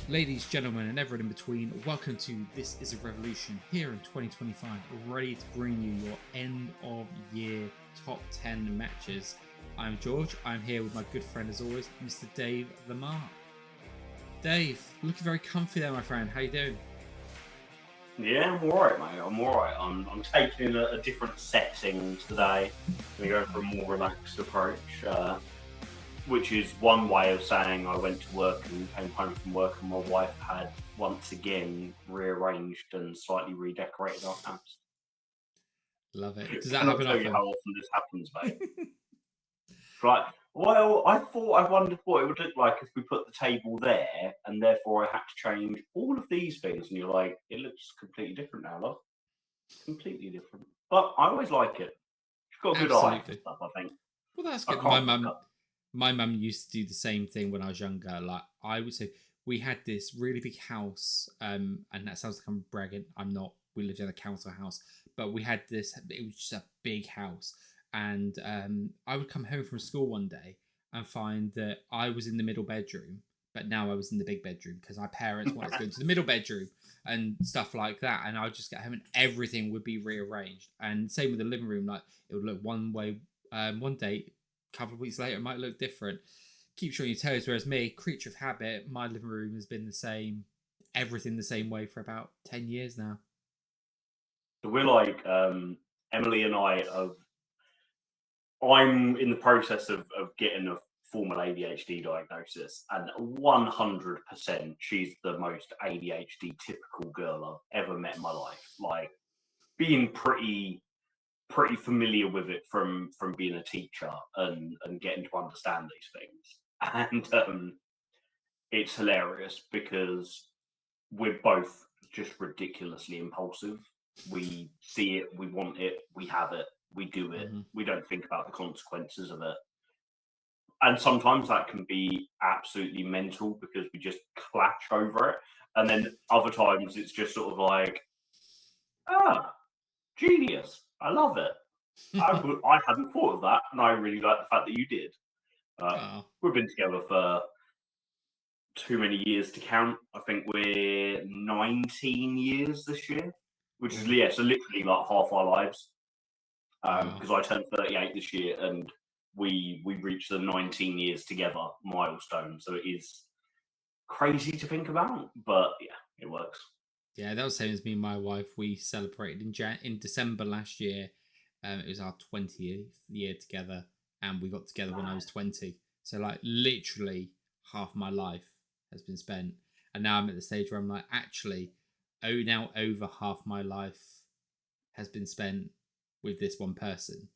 Ladies, gentlemen, and everyone in between, welcome to This Is a Revolution here in 2025, ready to bring you your end of year top 10 matches. I'm George, I'm here with my good friend as always, Mr. Dave the Mark. Dave, looking very comfy there, my friend. How you doing? Yeah, I'm alright, mate. I'm alright. I'm taking a different setting today. I'm going to go for a more relaxed approach, which is one way of saying I went to work and came home from work and my wife had once again rearranged and slightly redecorated our house. Love it. Does that Can I happen tell often? you how often this happens, mate? Right. Well, I wondered what it would look like if we put the table there, and therefore I had to change all of these things. And you're like, it looks completely different now, love. Completely different. But I always like it. She's got a good eye for stuff, I think. Well, that's I good. can't My mum used to do the same thing when I was younger. Like, I would say we had this really big house, and that sounds like I'm bragging. I'm not. We lived in a council house, but we had this. It was just a big house, and I would come home from school one day and find that I was in the middle bedroom, but now I was in the big bedroom because my parents wanted to go into the middle bedroom and stuff like that. And I would just get home and everything would be rearranged. And same with the living room. Like, it would look one way one day, a couple of weeks later, it might look different. Keeps you on your toes. Whereas me, creature of habit, my living room has been the same, everything the same way for about 10 years now. So we're like Emily and I'm in the process of getting a formal ADHD diagnosis, and 100% she's the most ADHD typical girl I've ever met in my life. Like, being pretty familiar with it from being a teacher and getting to understand these things. And it's hilarious because we're both just ridiculously impulsive. We see it, we want it, we have it, we do it. We don't think about the consequences of it. And sometimes that can be absolutely mental because we just clash over it. And then other times it's just sort of like, genius. I love it. I hadn't thought of that, and I really like the fact that you did. We've been together for too many years to count. I think we're 19 years this year, which is so literally like half our lives. Because I turned 38 this year, and we reached the 19 years together milestone. So it is crazy to think about, but yeah, it works. Yeah, that was the same as me and my wife. We celebrated in December last year. It was our 20th year together, and we got together when I was 20. So, like, literally half my life has been spent. And now I'm at the stage where I'm like, actually, now over half my life has been spent with this one person.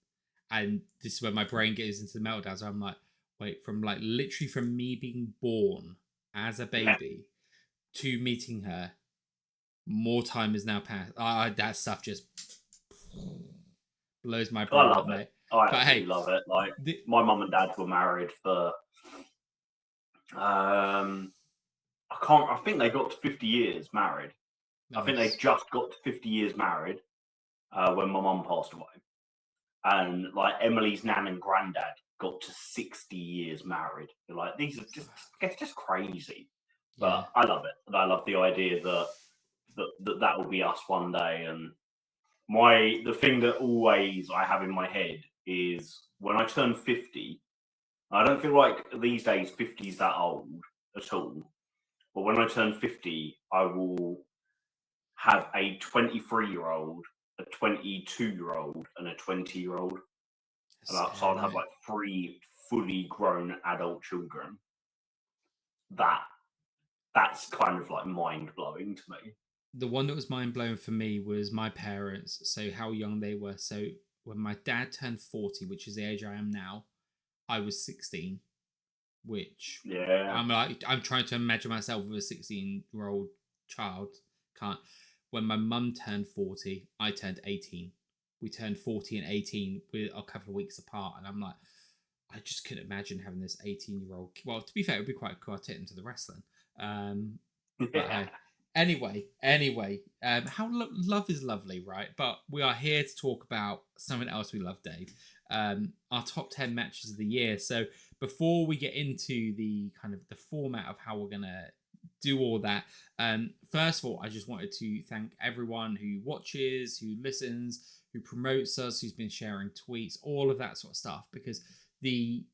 And this is where my brain gets into the meltdown. So I'm like, wait, from like literally from me being born as a baby to meeting her, more time has now passed. That stuff just blows my brain up, mate. I love it. Like, my mum and dad were married for I think they got to 50 years married. Nice. I think they just got to 50 years married when my mum passed away. And like Emily's nan and granddad got to 60 years married. They're like, these are just crazy. But I love it. And I love the idea that will be us one day. And the thing that always I have in my head is when I turn 50, I don't feel like these days 50 is that old at all. But when I turn 50, I will have a 23-year-old, a 22-year-old, and a 20-year-old. So I'll have like 3 fully grown adult children. That's kind of like mind-blowing to me. The one that was mind-blowing for me was my parents. So how young they were. So when my dad turned 40, which is the age I am now, I was 16. Which I'm trying to imagine myself with a 16-year-old child. Can't. When my mum turned 40, I turned 18. We turned 40 and 18 with a couple of weeks apart, and I'm like, I just couldn't imagine having this 18-year-old. Well, to be fair, it would be quite cool. I'd take them to the wrestling. But anyway, how love is lovely, right? But we are here to talk about something else we love, Dave. Our top 10 matches of the year. So before we get into the kind of the format of how we're going to do all that. First of all, I just wanted to thank everyone who watches, who listens, who promotes us, who's been sharing tweets, all of that sort of stuff, because the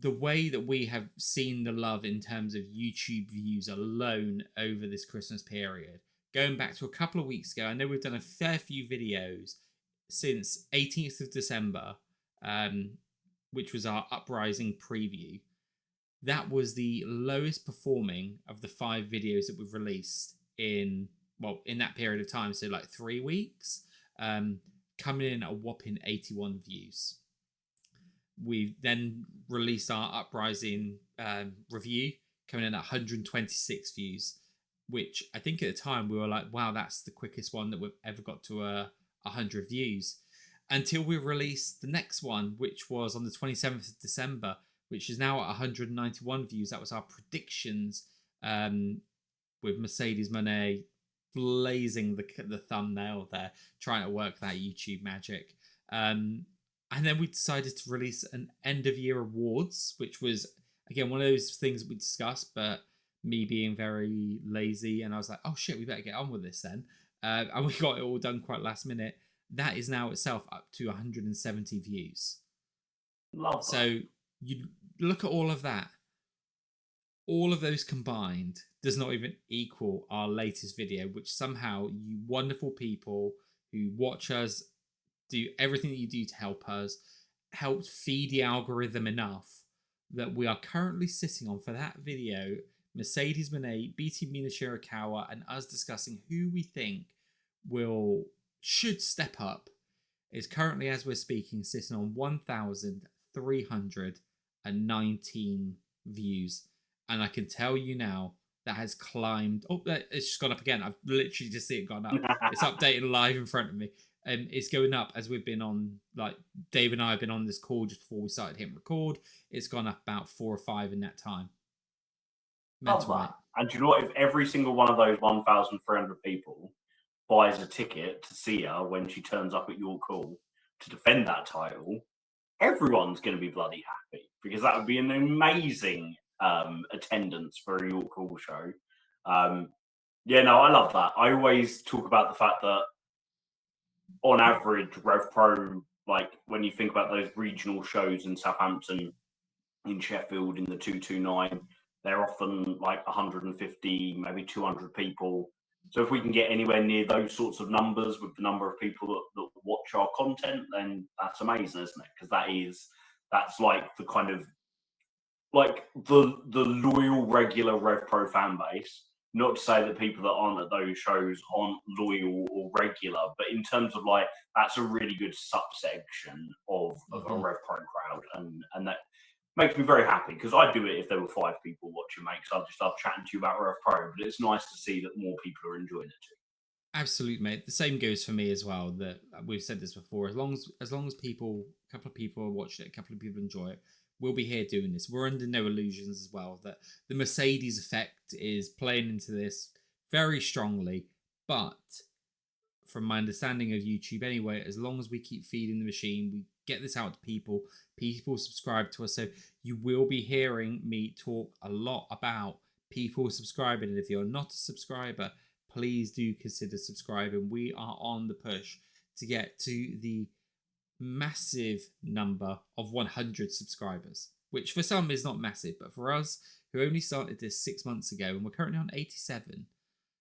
way that we have seen the love in terms of YouTube views alone over this Christmas period, going back to a couple of weeks ago, I know we've done a fair few videos since 18th of December, which was our Uprising preview. That was the lowest performing of the 5 videos that we've released in that period of time, so like 3 weeks, coming in at a whopping 81 views. We then released our Uprising review, coming in at 126 views, which I think at the time we were like, wow, that's the quickest one that we've ever got to 100 views. Until we released the next one, which was on the 27th of December, which is now at 191 views. That was our predictions, with Mercedes Mone blazing the thumbnail there, trying to work that YouTube magic. And then we decided to release an end of year awards, which was, again, one of those things that we discussed, but me being very lazy, and I was like, oh shit, we better get on with this then. And we got it all done quite last minute. That is now itself up to 170 views. Love that. So you look at all of that. All of those combined does not even equal our latest video, which somehow you wonderful people who watch us, do everything that you do to help us, helped feed the algorithm enough that we are currently sitting on, for that video, Mercedes Mone, BT Mina Shirakawa, and us discussing who we think should step up, is currently, as we're speaking, sitting on 1,319 views. And I can tell you now, that has climbed. Oh, it's just gone up again. I've literally just seen it gone up. It's updating live in front of me. And it's going up as we've been on, like, Dave and I have been on this call just before we started hitting record. It's gone up about 4 or 5 in that time. Mental, mate. And do you know what? If every single one of those 1,300 people buys a ticket to see her when she turns up at your call to defend that title, everyone's going to be bloody happy, because that would be an amazing attendance for a York Hall show. Yeah, no, I love that. I always talk about the fact that on average, RevPro, like when you think about those regional shows in Southampton, in Sheffield, in the 229, they're often like 150, maybe 200 people. So if we can get anywhere near those sorts of numbers with the number of people that watch our content, then that's amazing, isn't it? Because that's like the kind of, like the loyal, regular RevPro fan base. Not to say that people that aren't at those shows aren't loyal or regular, but in terms of like, that's a really good subsection of a RevPro crowd, and that makes me very happy, because I'd do it if there were 5 people watching, mate, because I'd just love chatting to you about RevPro, but it's nice to see that more people are enjoying it too. Absolutely, mate. The same goes for me as well. That we've said this before. As long as a couple of people watch it, a couple of people enjoy it, we'll be here doing this. We're under no illusions as well that the Mercedes effect is playing into this very strongly. But from my understanding of YouTube anyway, as long as we keep feeding the machine, we get this out to people subscribe to us. So you will be hearing me talk a lot about people subscribing. And if you're not a subscriber, please do consider subscribing. We are on the push to get to the massive number of 100 subscribers, which for some is not massive, but for us who only started this 6 months ago, and we're currently on 87.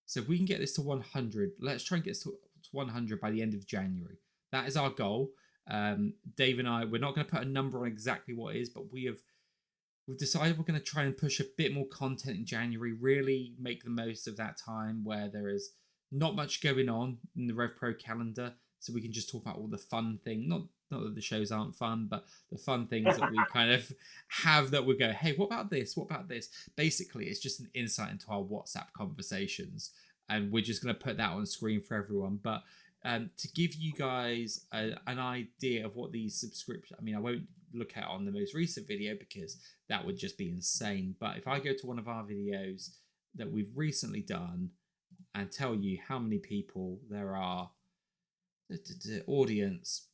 So if we can get this to 100, let's try and get to 100 by the end of January. That is our goal. Dave and I, we're not going to put a number on exactly what it is, but we've decided we're going to try and push a bit more content in January, really make the most of that time where there is not much going on in the RevPro calendar, so we can just talk about all the fun things. Not that the shows aren't fun, but the fun things that we kind of have, that we go, hey, what about this? What about this? Basically, it's just an insight into our WhatsApp conversations, and we're just going to put that on screen for everyone. But to give you guys an idea of what these subscriptions, I mean, I won't look at it on the most recent video because that would just be insane. But if I go to one of our videos that we've recently done and tell you how many people there are, the audience,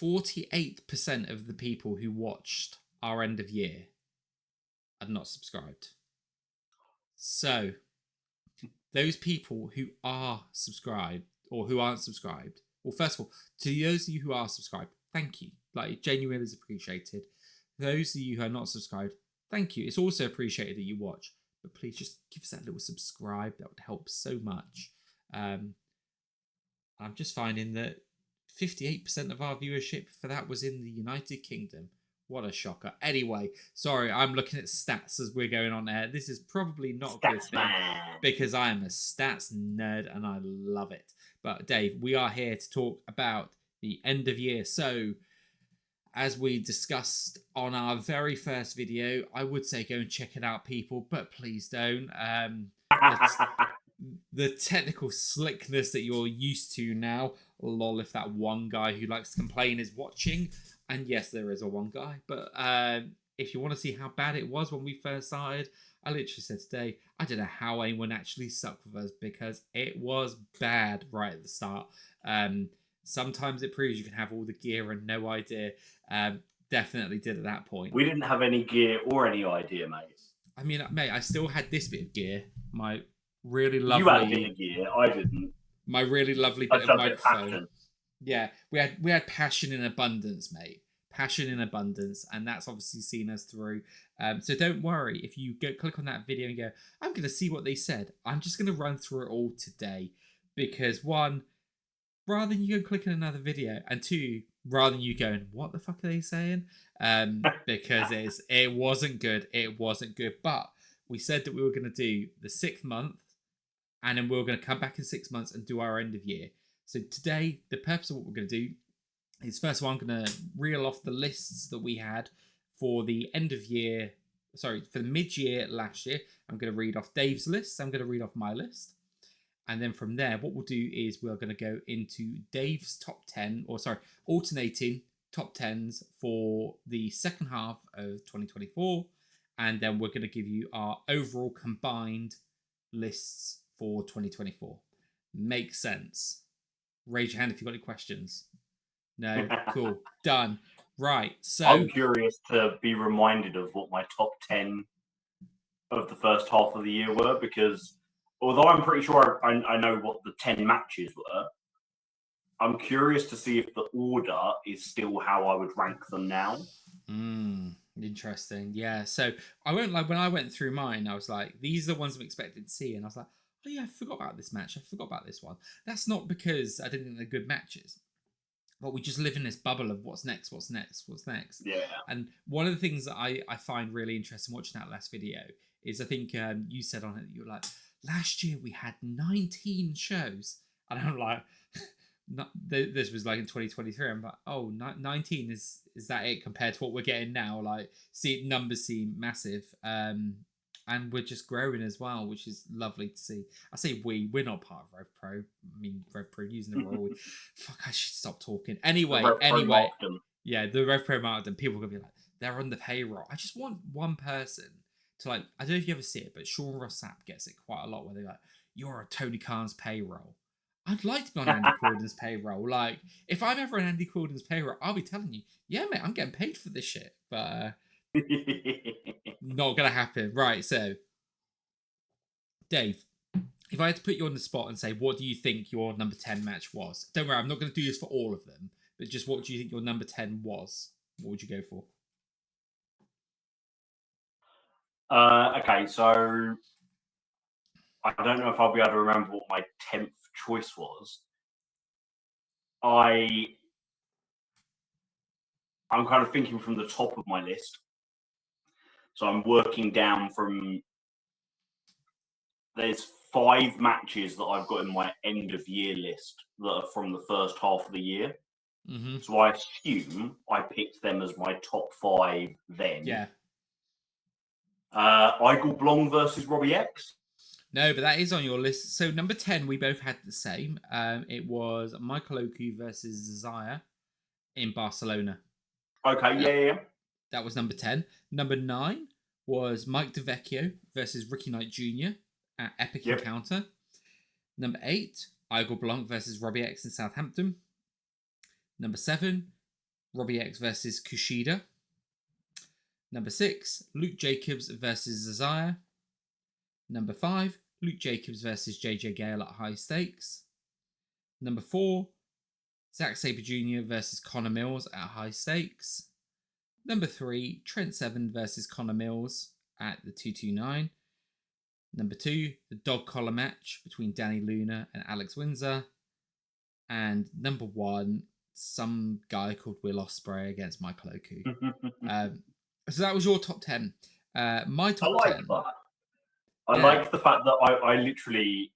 48% of the people who watched our end of year are not subscribed. So, those people who are subscribed or who aren't subscribed, well, first of all, to those of you who are subscribed, thank you. Like, genuinely is appreciated. Those of you who are not subscribed, thank you. It's also appreciated that you watch, but please just give us that little subscribe. That would help so much. I'm just finding that 58% of our viewership for that was in the United Kingdom. What a shocker. Anyway, sorry, I'm looking at stats as we're going on air. This is probably not a good thing because I am a stats nerd and I love it. But Dave, we are here to talk about the end of year. So, as we discussed on our very first video, I would say go and check it out, people, but please don't. The technical slickness that you're used to now, lol, if that one guy who likes to complain is watching, and yes, there is a one guy, but if you want to see how bad it was when we first started, I literally said today, I don't know how anyone actually stuck with us because it was bad right at the start. Sometimes it proves you can have all the gear and no idea. Definitely did at that point. We didn't have any gear or any idea, mate. I mean, mate, I still had this bit of gear. My really lovely. You had a bit of gear. I didn't. My really lovely bit of microphone. Yeah, we had passion in abundance, mate. Passion in abundance, and that's obviously seen us through. So don't worry if you click on that video and go, I'm going to see what they said. I'm just going to run through it all today because one, rather than you go click on another video, and two, rather than you going, what the fuck are they saying? Because it wasn't good. It wasn't good. But we said that we were going to do the 6th month, and then we were going to come back in 6 months and do our end of year. So today, the purpose of what we're going to do is, first of all, I'm going to reel off the lists that we had for the end of year. Sorry, for the mid-year last year. I'm going to read off Dave's list. I'm going to read off my list. And then from there, what we'll do is we're going to go into Dave's top 10, or sorry, alternating top 10s for the second half of 2024. And then we're going to give you our overall combined lists for 2024. Makes sense. Raise your hand if you've got any questions. No? Cool. Done. Right. So I'm curious to be reminded of what my top 10 of the first half of the year were, because although I'm pretty sure I know what the 10 matches were, I'm curious to see if the order is still how I would rank them now. Interesting. Yeah. So I won't lie, when I went through mine, I was like, these are the ones I'm expected to see. And I was like, oh yeah, I forgot about this match. I forgot about this one. That's not because I didn't think they're good matches, but we just live in this bubble of what's next. Yeah. And one of the things that I find really interesting watching that last video is, I think you said on it, you were like, last year we had 19 shows. And I'm like, this was like in 2023. I'm like, oh, 19 is that it compared to what we're getting now? Like, numbers seem massive. And we're just growing as well, which is lovely to see. I say we're not part of RevPro. I mean, RevPro using the role. Fuck, I should stop talking. Anyway. Yeah, the RevPro marketing. People are going to be like, they're on the payroll. I just want one person to, like, I don't know if you ever see it, but Sean Ross Sapp gets it quite a lot where they're like, you're a Tony Khan's payroll. I'd like to be on Andy Corden's payroll. Like, if I'm ever on Andy Corden's payroll, I'll be telling you, yeah, mate, I'm getting paid for this shit. But not gonna happen. Right, so Dave, if I had to put you on the spot and say, what do you think your number 10 match was? Don't worry, I'm not going to do this for all of them, but just what do you think your number 10 was? What would you go for? Okay, so I don't know if I'll be able to remember what my 10th choice was. I'm kind of thinking from the top of my list. So I'm working down from, there's 5 matches that I've got in my end of year list that are from the first half of the year. Mm-hmm. So I assume I picked them as my top 5 then. Yeah. Igor Blong versus Robbie X. No, but that is on your list. So number 10, we both had the same. It was Michael Oku versus Zaya in Barcelona. Okay, yeah. That was number 10. Number 9 was Mike DeVecchio versus Ricky Knight Jr. at Epic Encounter. Number 8, Igor Blanc versus Robbie X in Southampton. Number 7, Robbie X versus Kushida. Number 6, Luke Jacobs versus Zazaya. Number 5, Luke Jacobs versus JJ Gale at high stakes. Number 4, Zack Sabre Jr. versus Connor Mills at high stakes. Number 3, Trent Seven versus Connor Mills at the 229. Number 2, the dog collar match between Danny Luna and Alex Windsor. And number 1, some guy called Will Ospreay against Michael Oku. So that was your top 10. My top 10. That. I like the fact that I literally,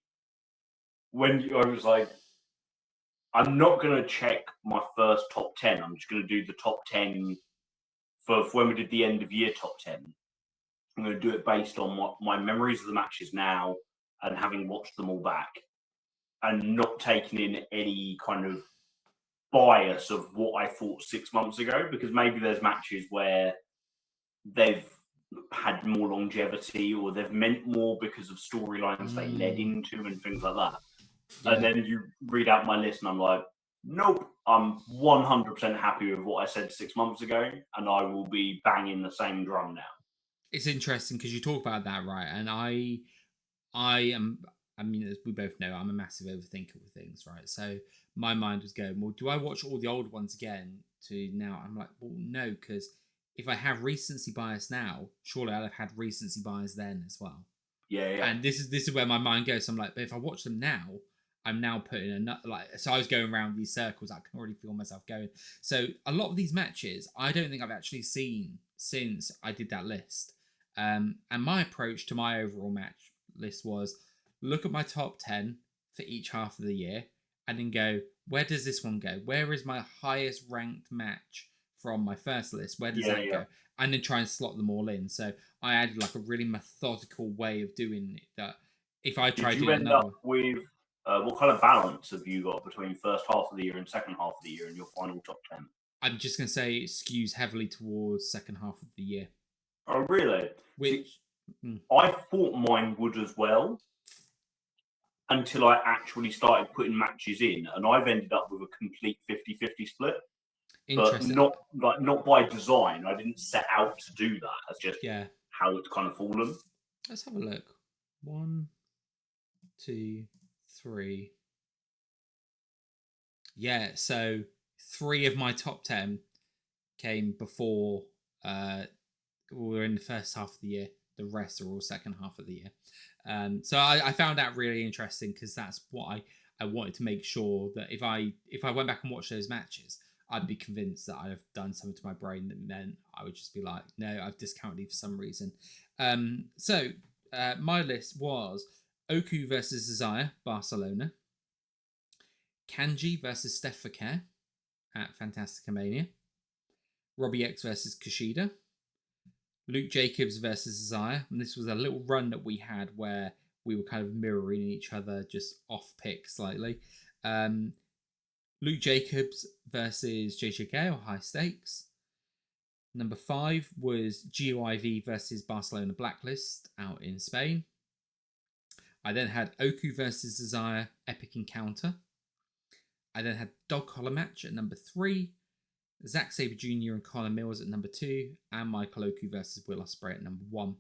when I was like, I'm not going to check my first top 10. I'm just going to do the top 10 for when we did the end of year top 10. I'm going to do it based on what my memories of the matches now and having watched them all back, and not taking in any kind of bias of what I thought 6 months ago, because maybe there's matches where they've had more longevity or they've meant more because of storylines they led into and things like that. Yeah. And then you read out my list and I'm like, nope, I'm 100% happy with what I said 6 months ago, and I will be banging the same drum now. It's interesting because you talk about that, right? And I am, I mean, as we both know, I'm a massive overthinker with things, right? So my mind was going, well, do I watch all the old ones again to now? I'm like, well, no, because if I have recency bias now, surely I'll have had recency bias then as well. Yeah. And this is where my mind goes. So I'm like, but if I watch them now, I'm now putting so I was going around these circles. I can already feel myself going. So a lot of these matches, I don't think I've actually seen since I did that list. And my approach to my overall match list was look at my top 10 for each half of the year and then go, where does this one go? Where is my highest ranked match from my first list? Where does that go? And then try and slot them all in. So I added like a really methodical way of doing it, that if I try to do end up with what kind of balance have you got between first half of the year and second half of the year in your final top 10? I'm just going to say it skews heavily towards second half of the year. Oh, really? I thought mine would as well, until I actually started putting matches in, and I've ended up with a complete 50-50 split. But not by design. I didn't set out to do that. That's just how it's kind of fallen. Let's have a look. 1, 2, 3. Yeah, so 3 of my top 10 came before we were in the first half of the year. The rest are all second half of the year. So I found that really interesting, because that's what I wanted to make sure that if I went back and watched those matches, I'd be convinced that I'd have done something to my brain that meant I would just be like, no, I've discounted it for some reason. So my list was Oku versus Zazaya, Barcelona. Kanji versus Steph Fakir at Fantastica Mania. Robbie X versus Kushida. Luke Jacobs versus Zazaya. And this was a little run that we had where we were kind of mirroring each other, just off pick slightly. Luke Jacobs versus JJ Gale, high stakes. Number 5 was GOIV versus Barcelona Blacklist out in Spain. I then had Oku versus Zazaya, epic encounter. I then had dog collar match at number 3. Zack Sabre Jr. and Connor Mills at number 2. And Michael Oku versus Will Ospreay at number 1.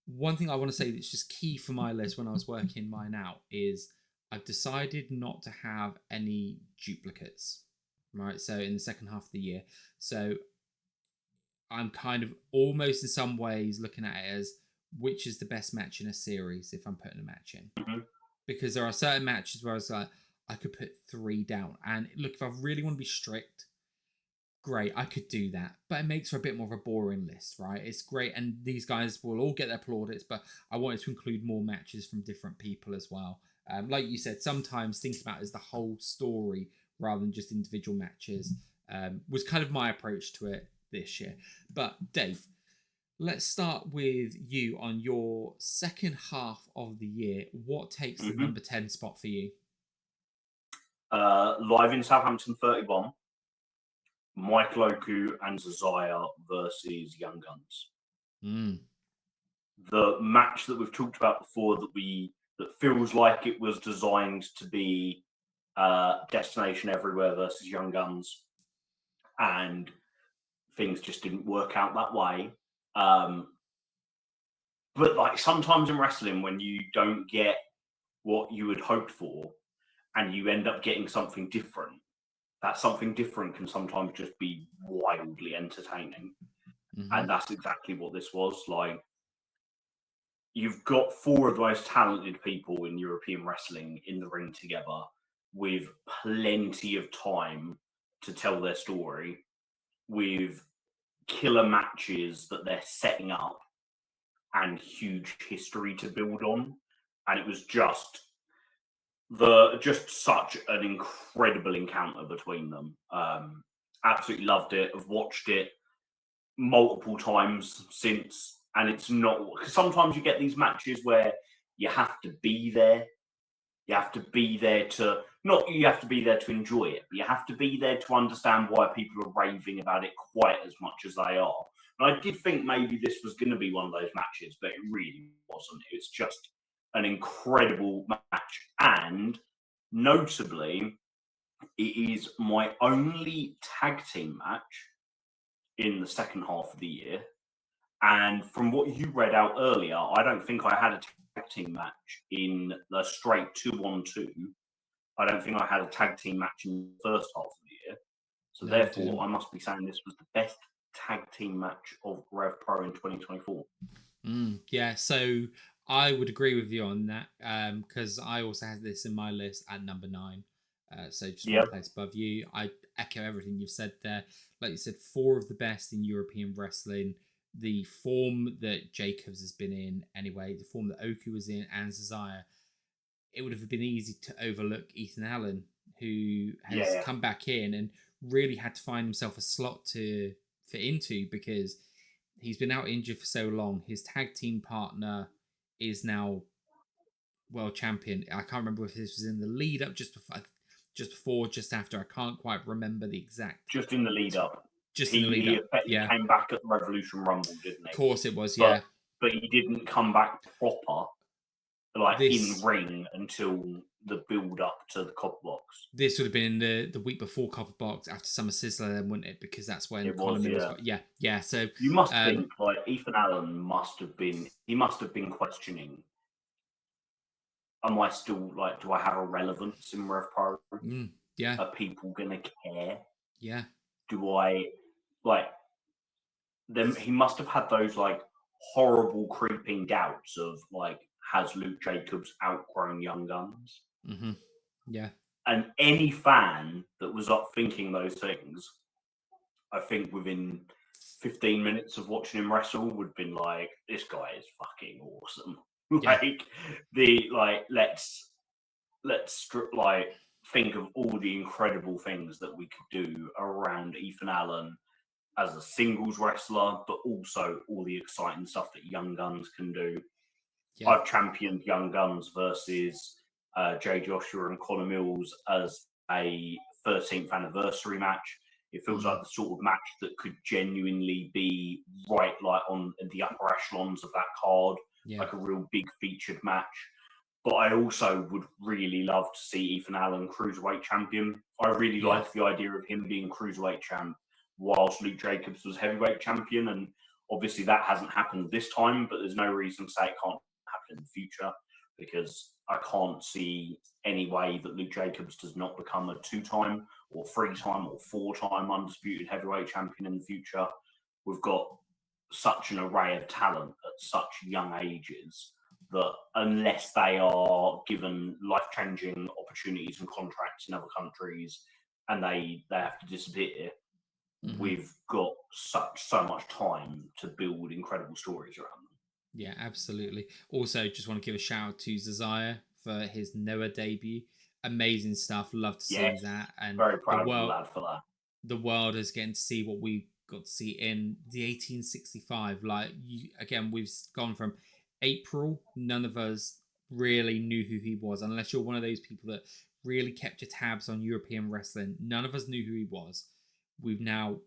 One thing I want to say that's just key for my list when I was working mine out is I've decided not to have any duplicates, right? So in the second half of the year. So I'm kind of almost in some ways looking at it as which is the best match in a series if I'm putting a match in. Mm-hmm. Because there are certain matches where I was like, I could put 3 down. And look, if I really want to be strict, great, I could do that. But it makes for a bit more of a boring list, right? It's great. And these guys will all get their plaudits, but I wanted to include more matches from different people as well. Like you said, sometimes thinking about it as the whole story rather than just individual matches was kind of my approach to it this year. But Dave, let's start with you on your second half of the year. What takes the number 10 spot for you? Live in Southampton 31, Michael Oku and Zazaya versus Young Guns. The match that we've talked about before that feels like it was designed to be Destination Everywhere versus Young Guns, and things just didn't work out that way. But like sometimes in wrestling, when you don't get what you had hoped for and you end up getting something different, that something different can sometimes just be wildly entertaining. And that's exactly what this was. Like, you've got four of the most talented people in European wrestling in the ring together with plenty of time to tell their story, with killer matches that they're setting up and huge history to build on. And it was just such an incredible encounter between them. Absolutely loved it. I've watched it multiple times since, and it's not, because sometimes you get these matches where you have to be there. You have to be there to, not you have to be there to enjoy it, but you have to be there to understand why people are raving about it quite as much as they are. And I did think maybe this was going to be one of those matches, but it really wasn't. It's just an incredible match. And notably, it is my only tag team match in the second half of the year. And from what you read out earlier, I don't think I had a tag team match in the straight 2-on-2. I don't think I had a tag team match in the first half of the year. So no, therefore, I must be saying this was the best tag team match of RevPro in 2024. Yeah, so I would agree with you on that, because I also had this in my list at number 9. So just one place above you. I echo everything you've said there. Like you said, 4 of the best in European wrestling. The form that Jacobs has been in anyway, the form that Oku was in, and Zazaya, it would have been easy to overlook Ethan Allen, who has come back in and really had to find himself a slot to fit into, because he's been out injured for so long. His tag team partner is now world champion. I can't remember if this was in the lead up, just before, just after. I can't quite remember the exact. Just in the lead up. In the lead up. He came back at the Revolution Rumble, didn't he? Of course it was, but he didn't come back proper, like in ring, until the build up to the Copper Box. This would have been in the week before Copper Box, after Summer Sizzler, then, wouldn't it? Because that's when Conor Mills got. So you must think like Ethan Allen must have been questioning, am I still, like, do I have a relevance in RevPro? Are people gonna care? Do I, like, then he must have had those like horrible creeping doubts of like, has Luke Jacobs outgrown Young Guns? And any fan that was up thinking those things, I think within 15 minutes of watching him wrestle would have been like, this guy is fucking awesome. Let's like think of all the incredible things that we could do around Ethan Allen as a singles wrestler, but also all the exciting stuff that Young Guns can do. I've championed Young Guns versus Jay Joshua and Conor Mills as a 13th anniversary match. It feels like the sort of match that could genuinely be right, like on the upper echelons of that card, like a real big featured match. But I also would really love to see Ethan Allen cruiserweight champion. I really like the idea of him being cruiserweight champ whilst Luke Jacobs was heavyweight champion. And obviously that hasn't happened this time, but there's no reason to say it can't happen in the future, because I can't see any way that Luke Jacobs does not become a 2-time or 3-time or 4-time undisputed heavyweight champion in the future. We've got such an array of talent at such young ages that unless they are given life-changing opportunities and contracts in other countries and they have to disappear, we've got so much time to build incredible stories around them. Yeah, absolutely. Also, just want to give a shout out to Zazaya for his Noah debut. Amazing stuff. Love to see that. And very proud of the lad for that. The world is getting to see what we got to see in the 1865. Like, again, we've gone from April. None of us really knew who he was, unless you're one of those people that really kept your tabs on European wrestling. None of us knew who he was. We're now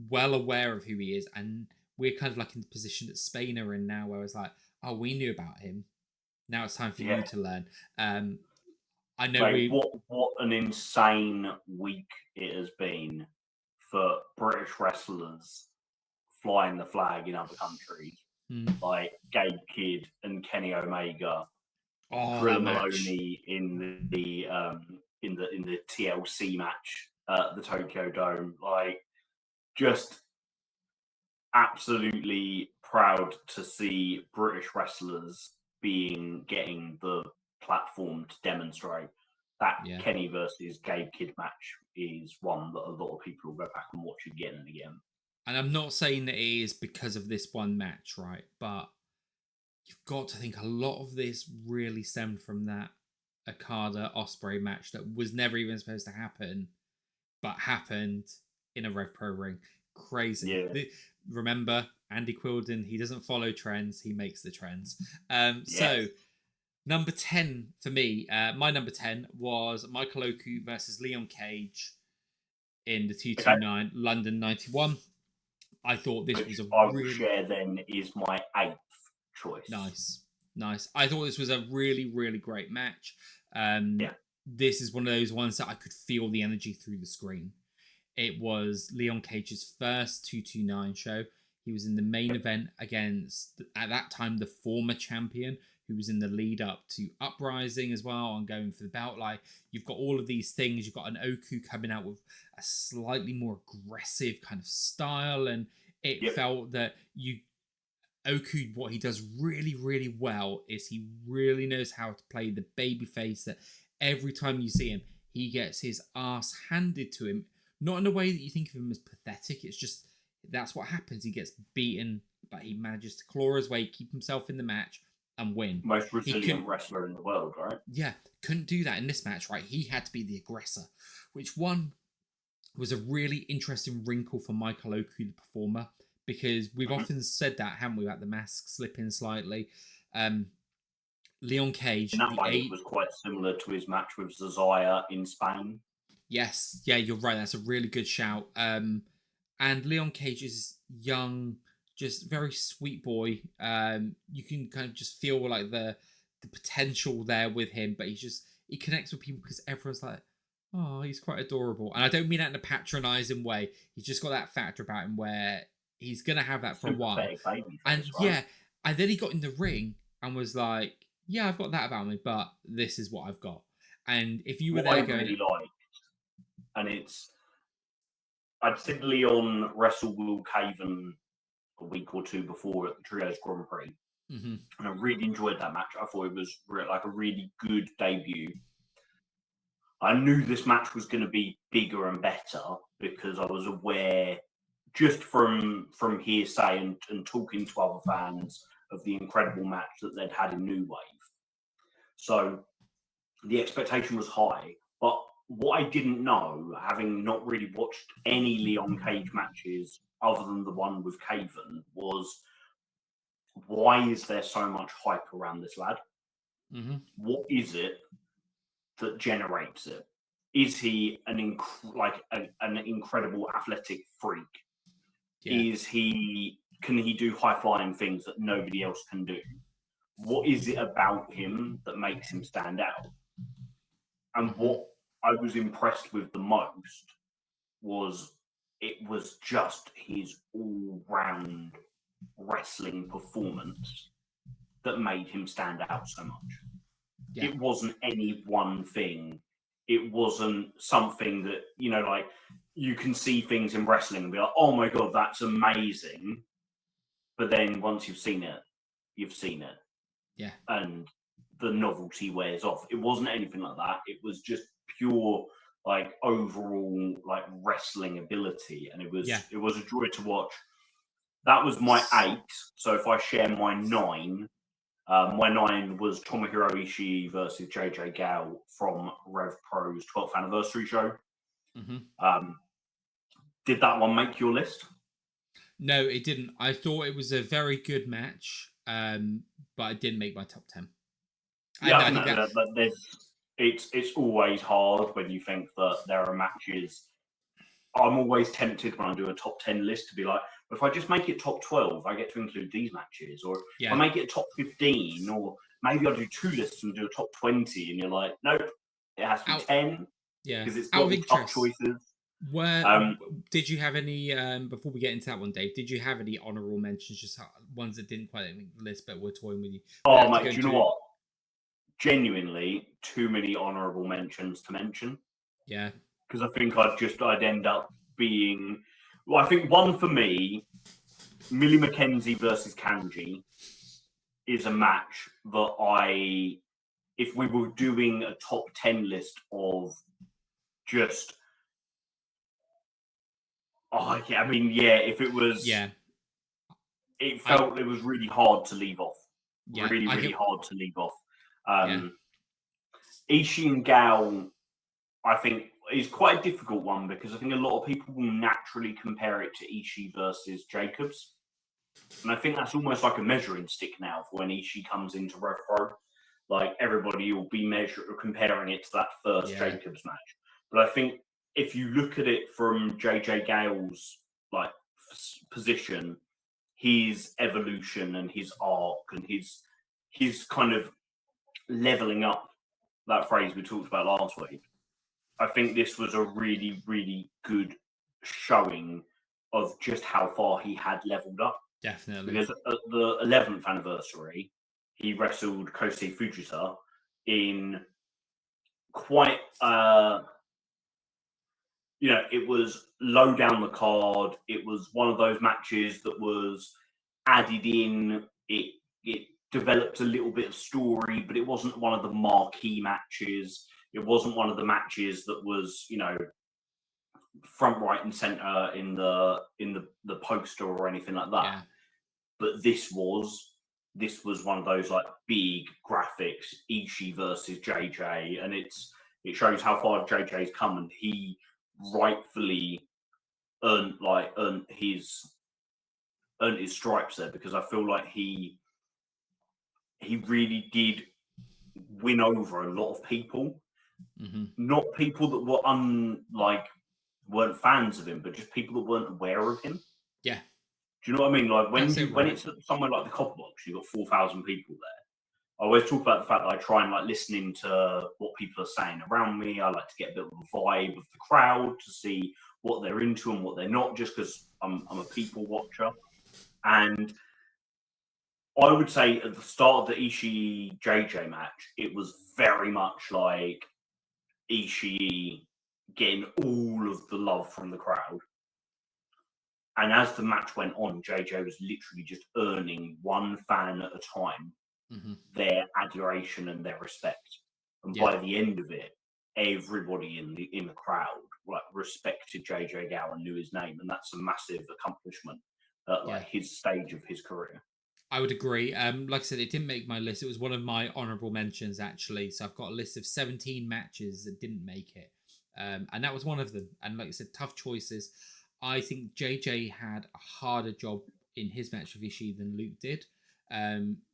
well aware of who he is, and we're kind of like in the position that Spain are in now, where it's like, oh, we knew about him. Now it's time for you to learn. I know what an insane week it has been for British wrestlers flying the flag in other countries, Mm. like Gabe Kidd and Kenny Omega, Oh, Gorilla that match. Maloney in the TLC match at the Tokyo Dome. Like, just absolutely proud to see British wrestlers getting the platform to demonstrate. That Yeah. Kenny versus Gabe Kidd match is one that a lot of people will go back and watch again and again. And I'm not saying that it is because of this one match, right? But you've got to think a lot of this really stemmed from that Okada Ospreay match that was never even supposed to happen, but happened in a RevPro ring. Crazy. Yeah. Remember, Andy Quilden, he doesn't follow trends, he makes the trends. Yes. So, number 10 for me, my number 10 was Michael Oku versus Leon Cage in the 229 London 91. I thought this was a I will really... share then is my 8th choice. Nice. I thought this was a really, really great match. Yeah. This is one of those ones that I could feel the energy through the screen. It was Leon Cage's first 229 show. He was in the main event against, at that time, the former champion, who was in the lead up to Uprising as well and going for the belt. Like, you've got all of these things. You've got an Oku coming out with a slightly more aggressive kind of style, and it felt that Oku, what he does really, really well is he really knows how to play the babyface, that every time you see him, he gets his ass handed to him. Not in a way that you think of him as pathetic. It's just, that's what happens. He gets beaten, but he manages to claw his way, keep himself in the match, and win. Most resilient wrestler in the world, right? Yeah, couldn't do that in this match, right? He had to be the aggressor, which one was a really interesting wrinkle for Michael Oku, the performer, because we've often said that, haven't we, about the mask slipping slightly. Leon Cage... In that way, it was quite similar to his match with Zazaya in Spain. Yes, yeah, you're right. That's a really good shout. And Leon Cage is young, just very sweet boy. You can kind of just feel like the potential there with him, but he connects with people because everyone's like, oh, he's quite adorable. And I don't mean that in a patronizing way. He's just got that factor about him where he's gonna have that for a while. And yeah, and then he got in the ring and was like, yeah, I've got that about me, but this is what I've got. And if you were there going, really liked, and I'd seen Leon wrestle Will Caven a week or two before at the Trios Grand Prix, and I really enjoyed that match. I thought it was like a really good debut. I knew this match was going to be bigger and better because I was aware, just from hearsay and talking to other fans, of the incredible match that they'd had in New Wave. So the expectation was high, but what I didn't know, having not really watched any Leon Cage matches other than the one with Caven, was why is there so much hype around this lad? What is it that generates it? Is he an incredible athletic freak? Yeah. Can he do high flying things that nobody else can do? What is it about him that makes him stand out? And what I was impressed with the most was just his all-round wrestling performance that made him stand out so much. Yeah. It wasn't any one thing. It wasn't something that, like, you can see things in wrestling and be like, oh my God, that's amazing. But then once you've seen it, you've seen it. Yeah. And the novelty wears off. It wasn't anything like that. It was just pure, like, overall, like, wrestling ability. And it was a joy to watch. That was my 8. So if I share my 9, my 9 was Tomohiro Ishii versus JJ Gale from RevPro's 12th anniversary show. Did that one make your list? No, it didn't. I thought it was a very good match, but it didn't make my top 10. Yeah, but it's always hard when you think that there are matches. I'm always tempted when I do a top 10 list to be like, if I just make it top 12, I get to include these matches. Or if I make it top 15, or maybe I'll do 2 lists and do a top 20. And you're like, nope, it has to be 10. Yeah. Because it's got tough choices. Where did you have any? Before we get into that one, Dave, did you have any honourable mentions? Just ones that didn't quite make the list, but were toying with you. Oh, mate, do you know what? Genuinely, too many honourable mentions to mention. Yeah. Because I think I'd end up being. Well, I think one for me, Millie McKenzie versus Kanji, is a match that if we were doing a top 10 list of just. Oh, yeah, I mean, yeah, if it was. Yeah. It felt it was really hard to leave off. Yeah, really hard to leave off. Yeah. Ishii and Gao, I think, is quite a difficult one because I think a lot of people will naturally compare it to Ishii versus Jacobs. And I think that's almost like a measuring stick now for when Ishii comes into RevPro. Like everybody will be comparing it to that first Jacobs match. But I think if you look at it from JJ Gale's like position, his evolution and his arc and his kind of leveling up, that phrase we talked about last week, I think this was a really, really good showing of just how far he had leveled up. Definitely. Because at the 11th anniversary, he wrestled Kosei Fujita in quite, it was low down the card. It was one of those matches that was added in. It developed a little bit of story, but it wasn't one of the marquee matches. It wasn't one of the matches that was, front, right, and center in the poster or anything like that. Yeah. But this was one of those like big graphics, Ishii versus JJ, and it shows how far JJ's come, and he rightfully earned his stripes there, because I feel like he really did win over a lot of people. Mm-hmm. Not people that were weren't fans of him, but just people that weren't aware of him. Yeah. Do you know what I mean? Like when it's somewhere like the Copper Box, you've got 4,000 people there. I always talk about the fact that I try and listen into what people are saying around me. I like to get a bit of a vibe of the crowd to see what they're into and what they're not, just because I'm a people watcher. And I would say at the start of the Ishii JJ match, it was very much like Ishii getting all of the love from the crowd. And as the match went on, JJ was literally just earning one fan at a time their adoration and their respect. And by the end of it, everybody in the crowd respected JJ Gao and knew his name, and that's a massive accomplishment at his stage of his career. I would agree. Like I said, it didn't make my list. It was one of my honourable mentions, actually. So I've got a list of 17 matches that didn't make it. And that was one of them. And like I said, tough choices. I think JJ had a harder job in his match with Ishii than Luke did.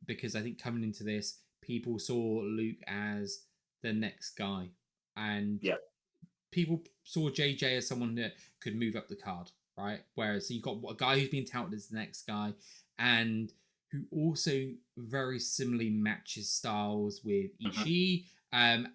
Because I think coming into this, people saw Luke as the next guy. And people saw JJ as someone that could move up the card, right? Whereas you've got a guy who's been touted as the next guy, and who also very similarly matches styles with Ishii. And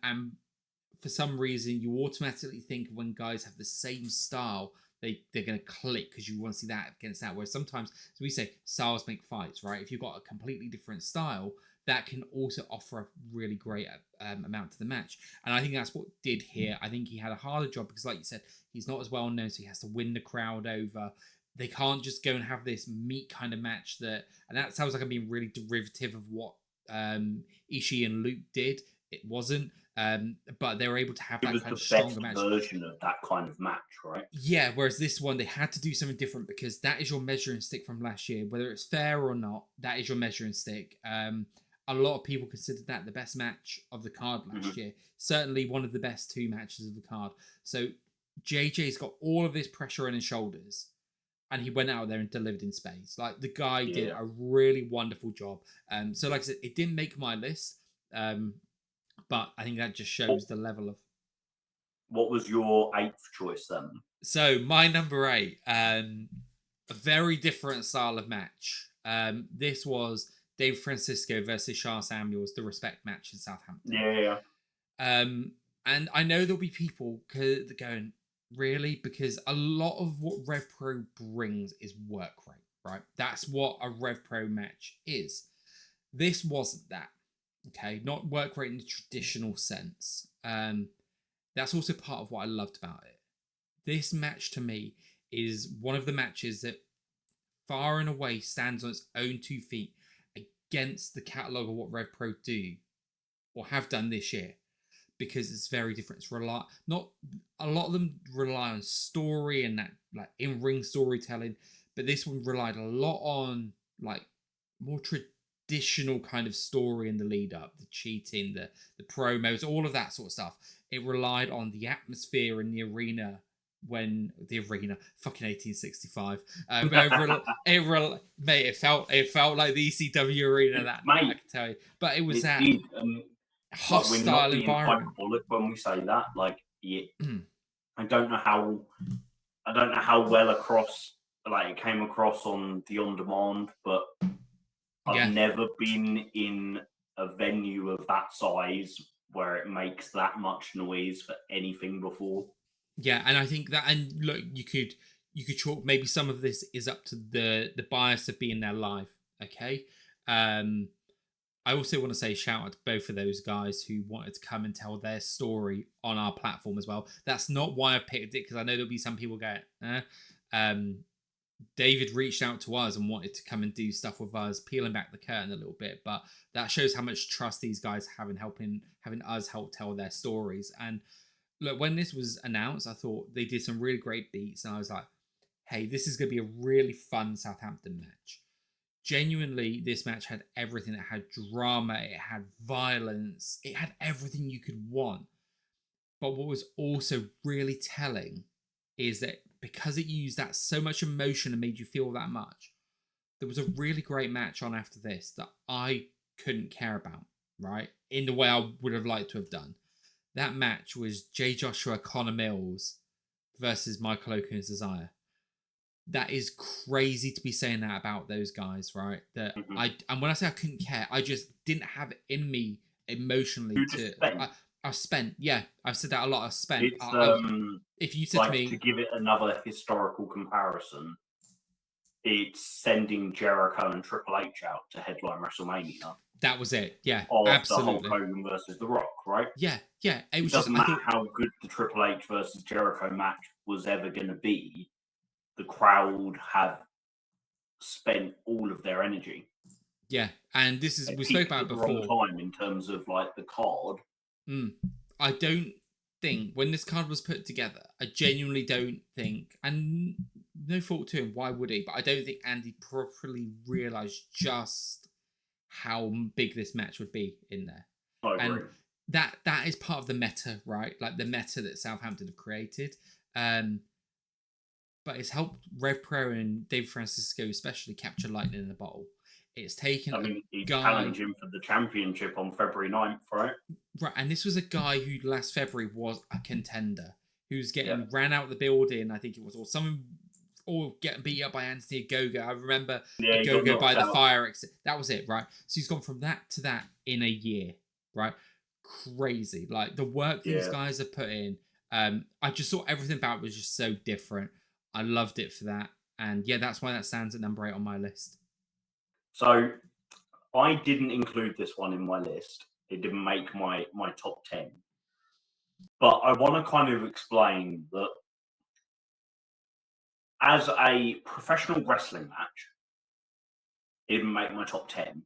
for some reason, you automatically think when guys have the same style, they're going to click because you want to see that against that. Whereas sometimes, as we say, styles make fights, right? If you've got a completely different style, that can also offer a really great amount to the match. And I think that's what did here. I think he had a harder job because, like you said, he's not as well known, so he has to win the crowd over. They can't just go and have this meat kind of match and that sounds like I'm being really derivative of what Ishii and Luke did. It wasn't. But they were able to have that kind of stronger match. Version of that kind of match, right? Yeah, whereas this one, they had to do something different because that is your measuring stick from last year. Whether it's fair or not, that is your measuring stick. A lot of people considered that the best match of the card last year. Certainly one of the best two matches of the card. So JJ's got all of this pressure on his shoulders, and he went out there and delivered in spades. Like, the guy did a really wonderful job. So like I said, it didn't make my list. But I think that just shows the level of... What was your 8th choice then? So my number 8, a very different style of match. This was Dave Francisco versus Charles Samuels, the respect match in Southampton. Yeah. And I know there'll be people going, really, because a lot of what RevPro brings is work rate, right? That's what a RevPro match is. This wasn't that, okay? Not work rate in the traditional sense. That's also part of what I loved about it. This match to me is one of the matches that far and away stands on its own 2 feet against the catalogue of what RevPro do or have done this year, because it's very different. It's not a lot of them rely on story and that like in-ring storytelling, but this one relied a lot on like more traditional kind of story in the lead up, the cheating, the promos, all of that sort of stuff. It relied on the atmosphere in the arena, when the arena fucking 1865 mate, it felt like the ECW arena that night, I can tell you, but it was it that did, like, we're not hostile being environment. hyperbolic when we say that. Like, yeah, I don't know how well across, like, it came across on the on demand, but I've never been in a venue of that size where it makes that much noise for anything before. Yeah, and I think that, and look, you could chalk maybe some of this is up to the bias of being there live. Okay. I also want to say shout out to both of those guys who wanted to come and tell their story on our platform as well. That's not why I picked it, because I know there'll be some people going, David reached out to us and wanted to come and do stuff with us, peeling back the curtain a little bit, but that shows how much trust these guys have in having us help tell their stories. And look, when this was announced, I thought they did some really great beats, and I was like, hey, this is going to be a really fun Southampton match. Genuinely, this match had everything. It had drama, it had violence, it had everything you could want. But what was also really telling is that because it used that so much emotion and made you feel that much, there was a really great match on after this that I couldn't care about, right? In the way I would have liked to have done. That match was Jay Joshua, Connor Mills versus Michael Oku and Desire. That is crazy to be saying that about those guys, right? That and when I say I couldn't care, I just didn't have it in me emotionally to. I spent, yeah, I've said that a lot. I spent. If you said like, to me, to give it another historical comparison, it's sending Jericho and Triple H out to headline WrestleMania. That was it. Yeah, after absolutely. Hulk Hogan versus The Rock, right? Yeah. It doesn't matter how good the Triple H versus Jericho match was ever going to be. The crowd have spent all of their energy. Yeah, and this is, we spoke about it before. The wrong time in terms of like the card. I don't think when this card was put together, I genuinely don't think, and no fault to him, why would he? But I don't think Andy properly realised just how big this match would be in there. I agree. And that is part of the meta, right? Like the meta that Southampton have created. But it's helped RevPro and Dave Francisco especially capture lightning in a bottle. It's taken he's challenging for the championship on February 9th, right? Right, and this was a guy who last February was a contender, who's getting ran out of the building, I think it was, or someone, or getting beat up by Anthony Ogogo. I remember Ogogo by the fire exit. That was it, right? So he's gone from that to that in a year, right? Crazy. Like the work these guys have put in. I just thought everything about it was just so different. I loved it for that. And yeah, that's why that stands at number 8 on my list. So I didn't include this one in my list. It didn't make my top 10. But I want to kind of explain that as a professional wrestling match, it didn't make my top 10.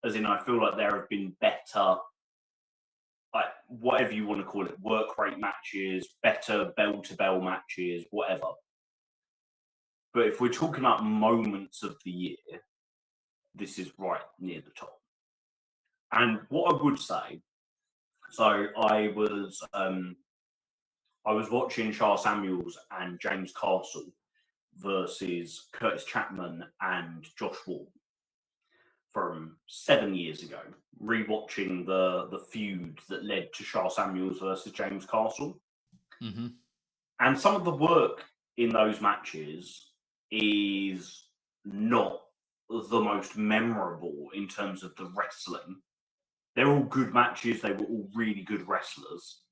As in, I feel like there have been better, like, whatever you want to call it, work rate matches, better bell-to-bell matches, whatever. But if we're talking about moments of the year, this is right near the top. And what I would say, so I was watching Charles Samuels and James Castle versus Curtis Chapman and Josh Wall from 7 years ago, rewatching the feud that led to Charles Samuels versus James Castle. And some of the work in those matches is not the most memorable in terms of the wrestling. They're all good matches. They were all really good wrestlers.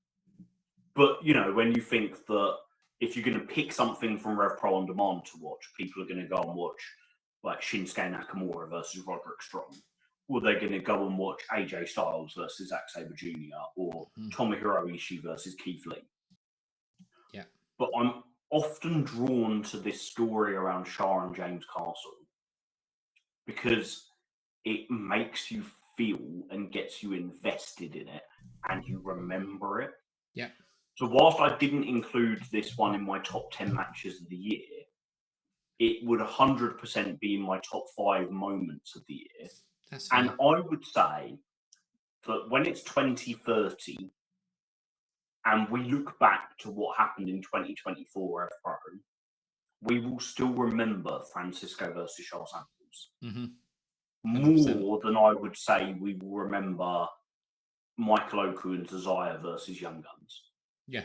But, you know, when you think that if you're going to pick something from RevPro on demand to watch, people are going to go and watch like Shinsuke Nakamura versus Roderick Strong, or they're going to go and watch AJ Styles versus Zack Sabre Jr. or Tomohiro Ishii versus Keith Lee. Yeah. But I'm often drawn to this story around Shah and James Castle because it makes you feel and gets you invested in it and you remember it. Yeah. So whilst I didn't include this one in my top 10 matches of the year, it would 100% be in my top 5 moments of the year. That's fair. And I would say that when it's 2030 and we look back to what happened in 2024 RevPro, we will still remember Francisco versus Charles Samuels. More than I would say we will remember Michael Oku and Tazaya versus Young Guns. Yeah.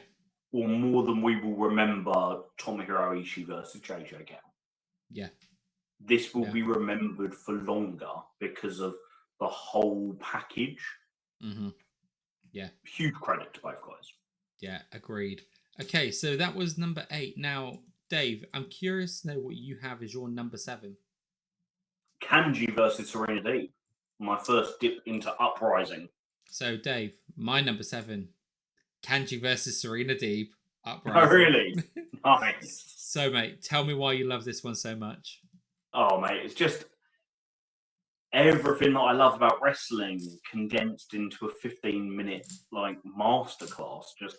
Or more than we will remember Tomohiro Ishii versus JJ Gale. Yeah. This will be remembered for longer because of the whole package. Yeah. Huge credit to both guys. Yeah, agreed. Okay, so that was number 8. Now, Dave, I'm curious to know what you have as your number 7. Kanji versus Serena Deeb. My first dip into Uprising. So, Dave, my number 7, Kanji versus Serena Deeb. Uprising. Oh, really? Nice. So, mate, tell me why you love this one so much. Oh, mate, it's just everything that I love about wrestling condensed into a 15-minute like masterclass. Just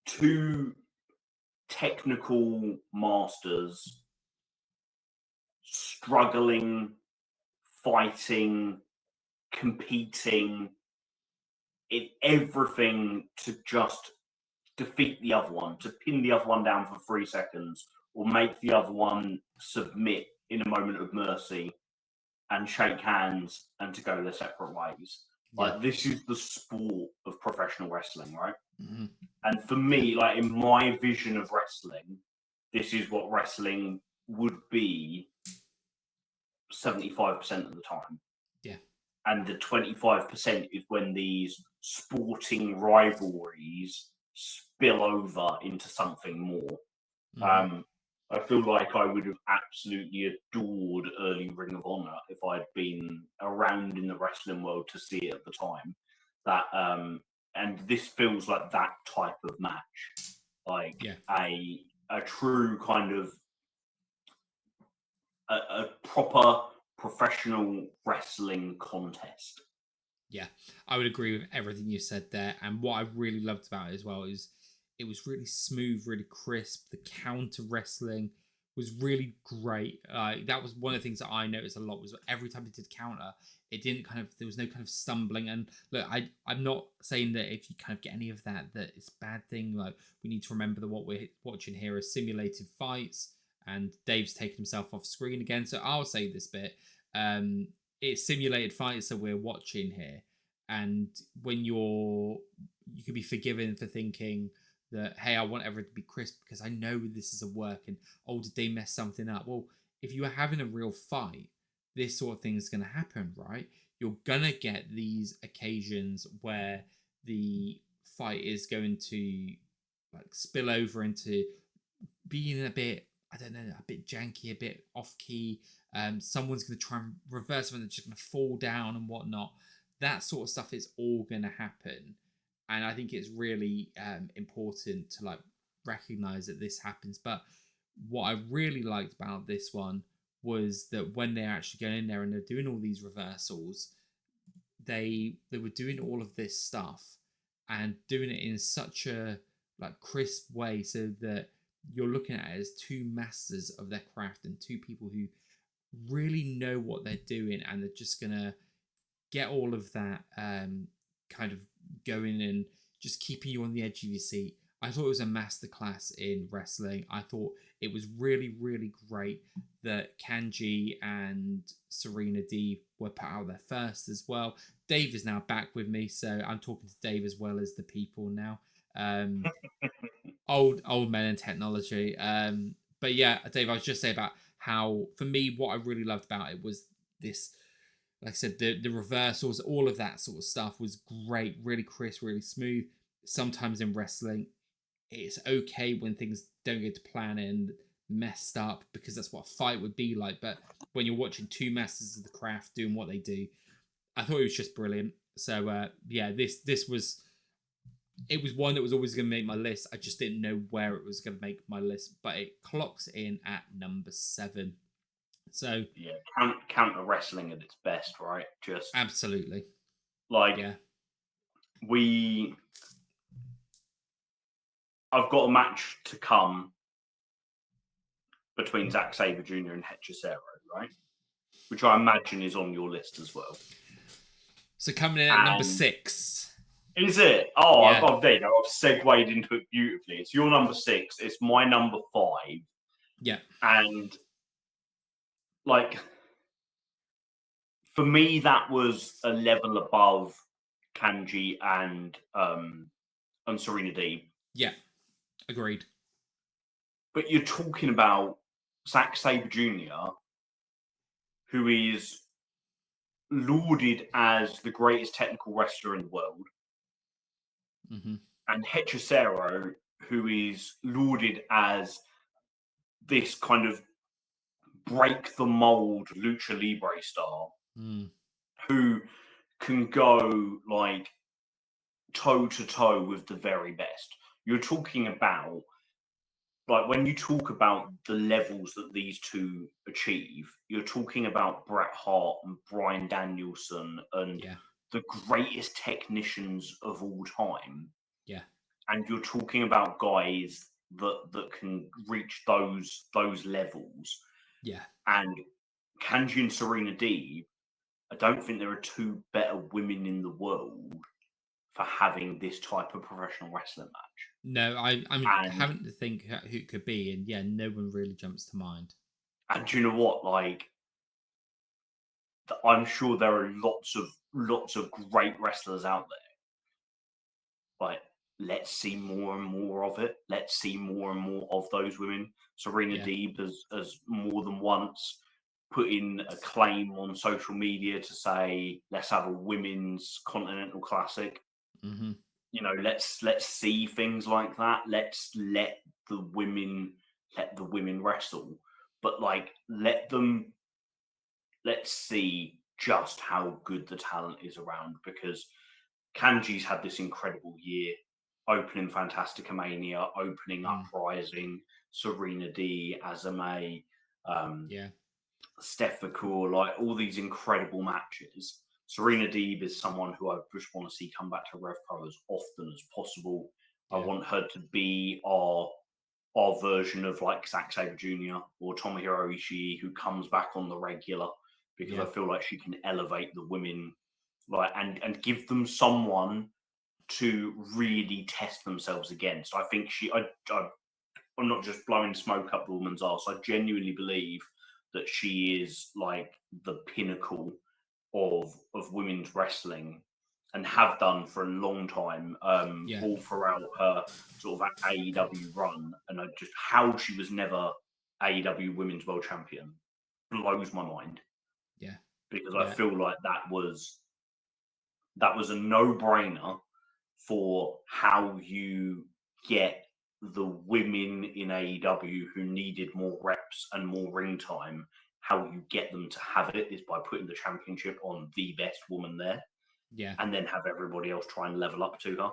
two technical masters struggling, fighting, competing in everything to just defeat the other one, to pin the other one down for 3 seconds, or make the other one submit in a moment of mercy and shake hands and to go their separate ways. Like, this is the sport of professional wrestling, right? And for me, like, in my vision of wrestling, this is what wrestling would be 75% of the time. Yeah. And the 25% is when these sporting rivalries spill over into something more. I feel like I would have absolutely adored early Ring of Honor if I'd been around in the wrestling world to see it at the time. That and this feels like that type of match, like a true kind of a proper professional wrestling contest. Yeah, I would agree with everything you said there. And what I really loved about it as well is it was really smooth, really crisp. The counter wrestling was really great. That was one of the things that I noticed a lot was every time it did counter, it didn't there was no kind of stumbling. And look, I'm not saying that if you kind of get any of that it's a bad thing. Like, we need to remember that what we're watching here is simulated fights. And Dave's taken himself off screen again, so I'll say this bit. It's simulated fights that we're watching here, and when you could be forgiven for thinking that, hey, I want everything to be crisp because I know this is a work, and did they mess something up? Well, if you are having a real fight, this sort of thing is going to happen, right? You're gonna get these occasions where the fight is going to like spill over into being a bit, I don't know, a bit janky, a bit off key. Someone's going to try and reverse them and they're just going to fall down and whatnot. That sort of stuff is all going to happen. And I think it's really important to like recognize that this happens. But what I really liked about this one was that when they're actually going in there and they're doing all these reversals, they were doing all of this stuff and doing it in such a like crisp way so that you're looking at it as two masters of their craft and two people who really know what they're doing, and they're just gonna get all of that kind of going and just keeping you on the edge of your seat. I thought it was a masterclass in wrestling. I thought it was really, really great that Kanji and Serena Deeb were put out there first as well. Dave is now back with me, so I'm talking to Dave as well as the people now. Old men and technology. But yeah, Dave, I was just saying about how, for me, what I really loved about it was this, like I said, the reversals, all of that sort of stuff was great, really crisp, really smooth. Sometimes in wrestling, it's okay when things don't go to plan and messed up, because that's what a fight would be like. But when you're watching two masters of the craft doing what they do, I thought it was just brilliant. So yeah, this was, it was one that was always going to make my list. I just didn't know where it was going to make my list, but it clocks in at number 7. So yeah, counter wrestling at its best, right? Just absolutely, like yeah. I've got a match to come between Zack Sabre Jr. and Hechicero, right? Which I imagine is on your list as well. So coming in at number 6. Is it? Oh, Yeah. there you go. I've segued into it beautifully. It's your number 6. It's my number 5. Yeah. And like, for me, that was a level above Kanji and Serena Deeb. Yeah. Agreed. But you're talking about Zack Sabre Jr., who is lauded as the greatest technical wrestler in the world, and Hechicero, who is lauded as this kind of break the mold lucha libre star, who can go like toe to toe with the very best. You're talking about, like, when you talk about the levels that these two achieve, you're talking about Bret Hart and Bryan Danielson and the greatest technicians of all time. Yeah. And you're talking about guys that can reach those levels. Yeah. And Kanji and Serena Deeb, I don't think there are two better women in the world for having this type of professional wrestling match. No, I'm having to think who it could be, and yeah, no one really jumps to mind. And do you know what? Like, I'm sure there are lots of great wrestlers out there. Like, let's see more and more of it. Let's see more and more of those women. Serena Deeb has more than once put in a claim on social media to say, let's have a women's Continental Classic. You know, let's see things like that. Let's let the women wrestle, but like let's see just how good the talent is around, because Kanji's had this incredible year, opening Fantastica Mania, opening Uprising, Serena D, Azame, Steph McCool, like all these incredible matches. Serena Deeb is someone who I just want to see come back to RevPro as often as possible. I want her to be our version of like Zack Sabre Jr. or Tomohiro Ishii, who comes back on the regular, because I feel like she can elevate the women, like and give them someone to really test themselves against. I think I'm not just blowing smoke up the woman's arse. I genuinely believe that she is like the pinnacle of women's wrestling, and have done for a long time, all throughout her sort of AEW run. And just how she was never AEW Women's World Champion blows my mind. Yeah, because I feel like that was a no-brainer for how you get the women in AEW who needed more reps and more ring time. How you get them to have it is by putting the championship on the best woman there. Yeah. And then have everybody else try and level up to her.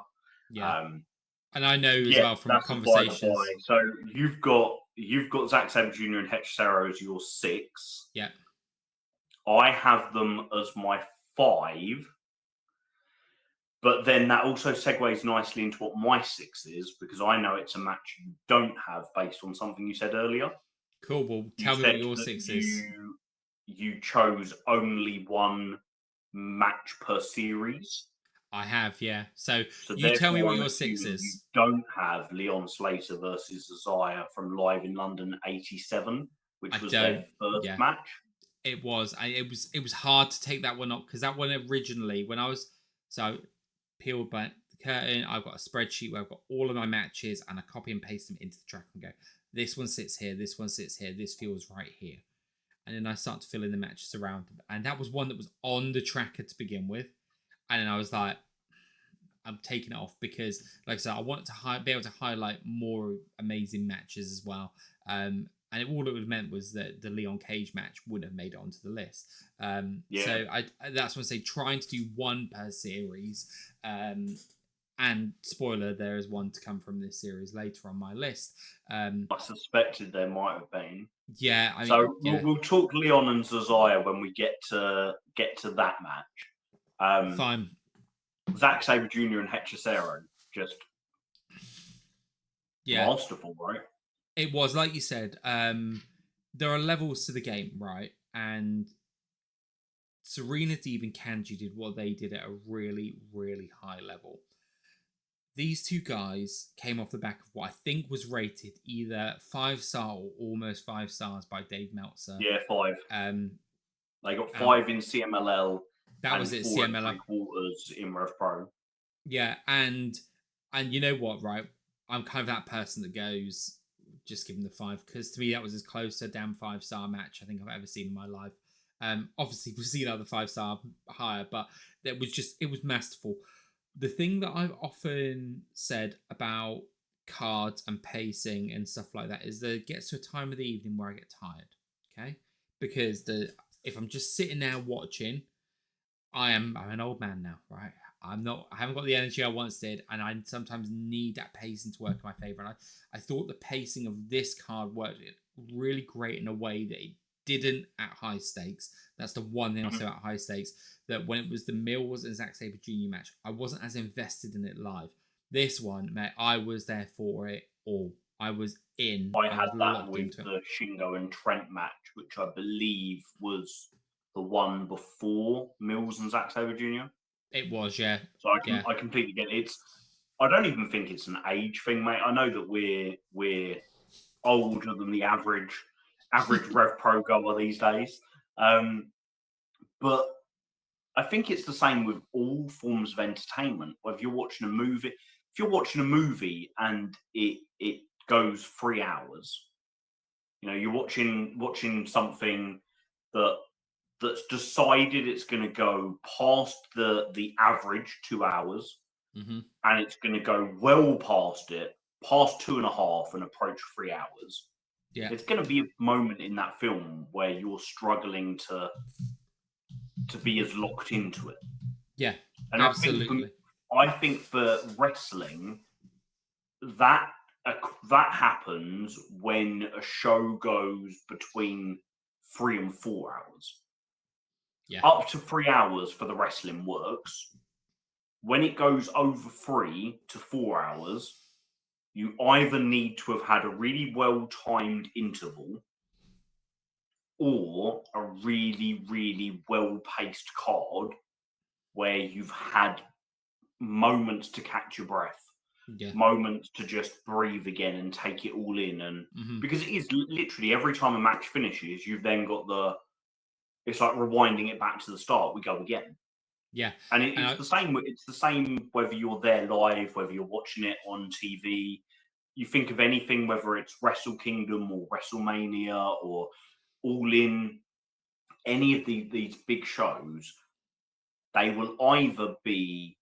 Yeah. And I know as well from conversations. So you've got Zack Sabre Jr. and Hechicero as your 6. Yeah. I have them as my 5. But then that also segues nicely into what my 6 is, because I know it's a match you don't have based on something you said earlier. Cool. Well, tell me what your 6 is. You chose only one match per series. I have, yeah. So you tell me what your 6 is. You don't have Leon Slater versus Isaiah from Live in London '87, which was their first match. It was. It was hard to take that one up, because that one originally, when I was peeled back the curtain, I've got a spreadsheet where I've got all of my matches and I copy and paste them into the track and go, this one sits here, this one sits here, this feels right here. And then I start to fill in the matches around them. And that was one that was on the tracker to begin with. And then I was like, I'm taking it off because, like I said, I want to be able to highlight more amazing matches as well. And all it would have meant was that the Leon Cage match would have made it onto the list. So that's what I say, trying to do one per series. And spoiler, there is one to come from this series later on my list. I suspected there might have been. Yeah, we'll talk Leon and Zazaya when we get to that match. Fine. Zack Sabre Jr. and Hechicero, just masterful, right? It was, like you said, there are levels to the game, right? And Serena Deeb and Kanji did what they did at a really, really high level. These two guys came off the back of what I think was rated either 5-star or almost 5 stars by Dave Meltzer. Yeah, 5. They got 5 in CMLL. That was it, CMLL. 3/4 in RevPro. Yeah, and you know what, right? I'm kind of that person that goes, just give them the 5, because to me that was as close to a damn 5-star match I think I've ever seen in my life. Obviously we've seen other 5-star higher, but it was masterful. The thing that I've often said about cards and pacing and stuff like that is that it gets to a time of the evening where I get tired. Okay, because if I'm just sitting there watching, I'm an old man now, right? I haven't got the energy I once did, and I sometimes need that pacing to work in my favor. And I thought the pacing of this card worked really great in a way that it didn't at high stakes. That's the one thing I'll say about high stakes, that when it was the Mills and Zack Sabre Jr. match, I wasn't as invested in it live. This one, mate, I was there for it all. I was in. I had that with the Shingo and Trent match, which I believe was the one before Mills and Zack Sabre Jr. It was, yeah. So I completely get it. I don't even think it's an age thing, mate. I know that we're older than the average RevPro goer these days, but I think it's the same with all forms of entertainment. Whether you're watching a movie, if you're watching a movie and it goes 3 hours, you know, you're watching something that's decided it's going to go past the average 2 hours, and it's going to go well past it, past 2.5, and approach 3 hours. Yeah, it's going to be a moment in that film where you're struggling to be as locked into it. Yeah, and absolutely. I think for wrestling, that happens when a show goes between 3 and 4 hours. Yeah. Up to 3 hours for the wrestling works. When it goes over 3 to 4 hours, you either need to have had a really well-timed interval or a really, really well-paced card where you've had moments to catch your breath, moments to just breathe again and take it all in. And because it is literally every time a match finishes, you've then got it's like rewinding it back to the start. We go again. Yeah, and it's the same. It's the same whether you're there live, whether you're watching it on TV. You think of anything, whether it's Wrestle Kingdom or WrestleMania or All In, any of these big shows, they will either be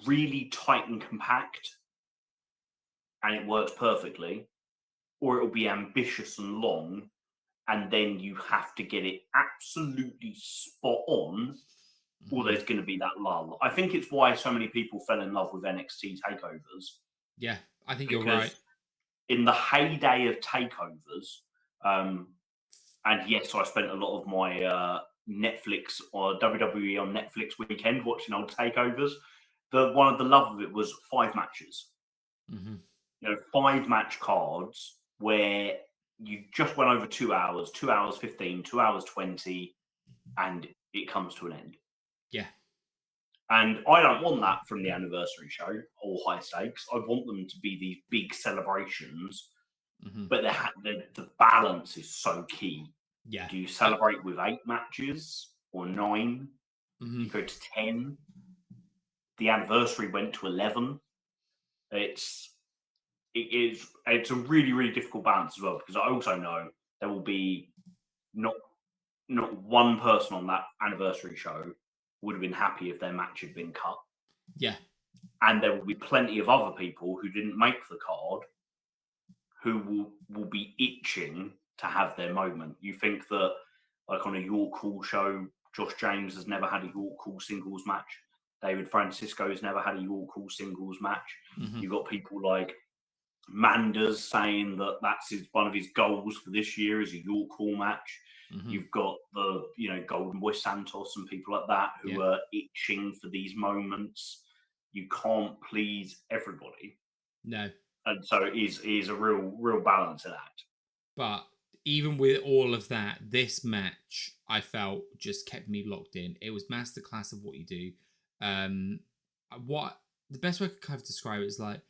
really tight and compact, and it works perfectly, or it will be ambitious and long, and then you have to get it absolutely spot on, or there's going to be that lull. I think it's why so many people fell in love with NXT takeovers. Yeah, I think you're right. In the heyday of takeovers, and yes, I spent a lot of my Netflix or WWE on Netflix weekend watching old takeovers. One of the love of it was 5 matches. You know, 5 match cards where you just went over 2 hours, 2 hours 15, 2 hours 20, and it comes to an end. Yeah. And I don't want that from the anniversary show or high stakes. I want them to be these big celebrations, but the balance is so key. Yeah. Do you celebrate with 8 matches or 9? Do you go to 10? The anniversary went to 11. It's a really, really difficult balance as well, because I also know there will be not one person on that anniversary show would have been happy if their match had been cut. Yeah, and there will be plenty of other people who didn't make the card who will be itching to have their moment. You think that, like on a York Hall show, Josh James has never had a York Hall singles match. David Francisco has never had a York Hall singles match. Mm-hmm. You've got people like Manders saying that that's one of his goals for this year is a York Hall match. Mm-hmm. You've got the Golden Boy Santos and people like that who are itching for these moments. You can't please everybody. No. And so it is a real balance in that. But even with all of that, this match I felt just kept me locked in. It was masterclass of what you do. What the best way I could kind of describe it is like,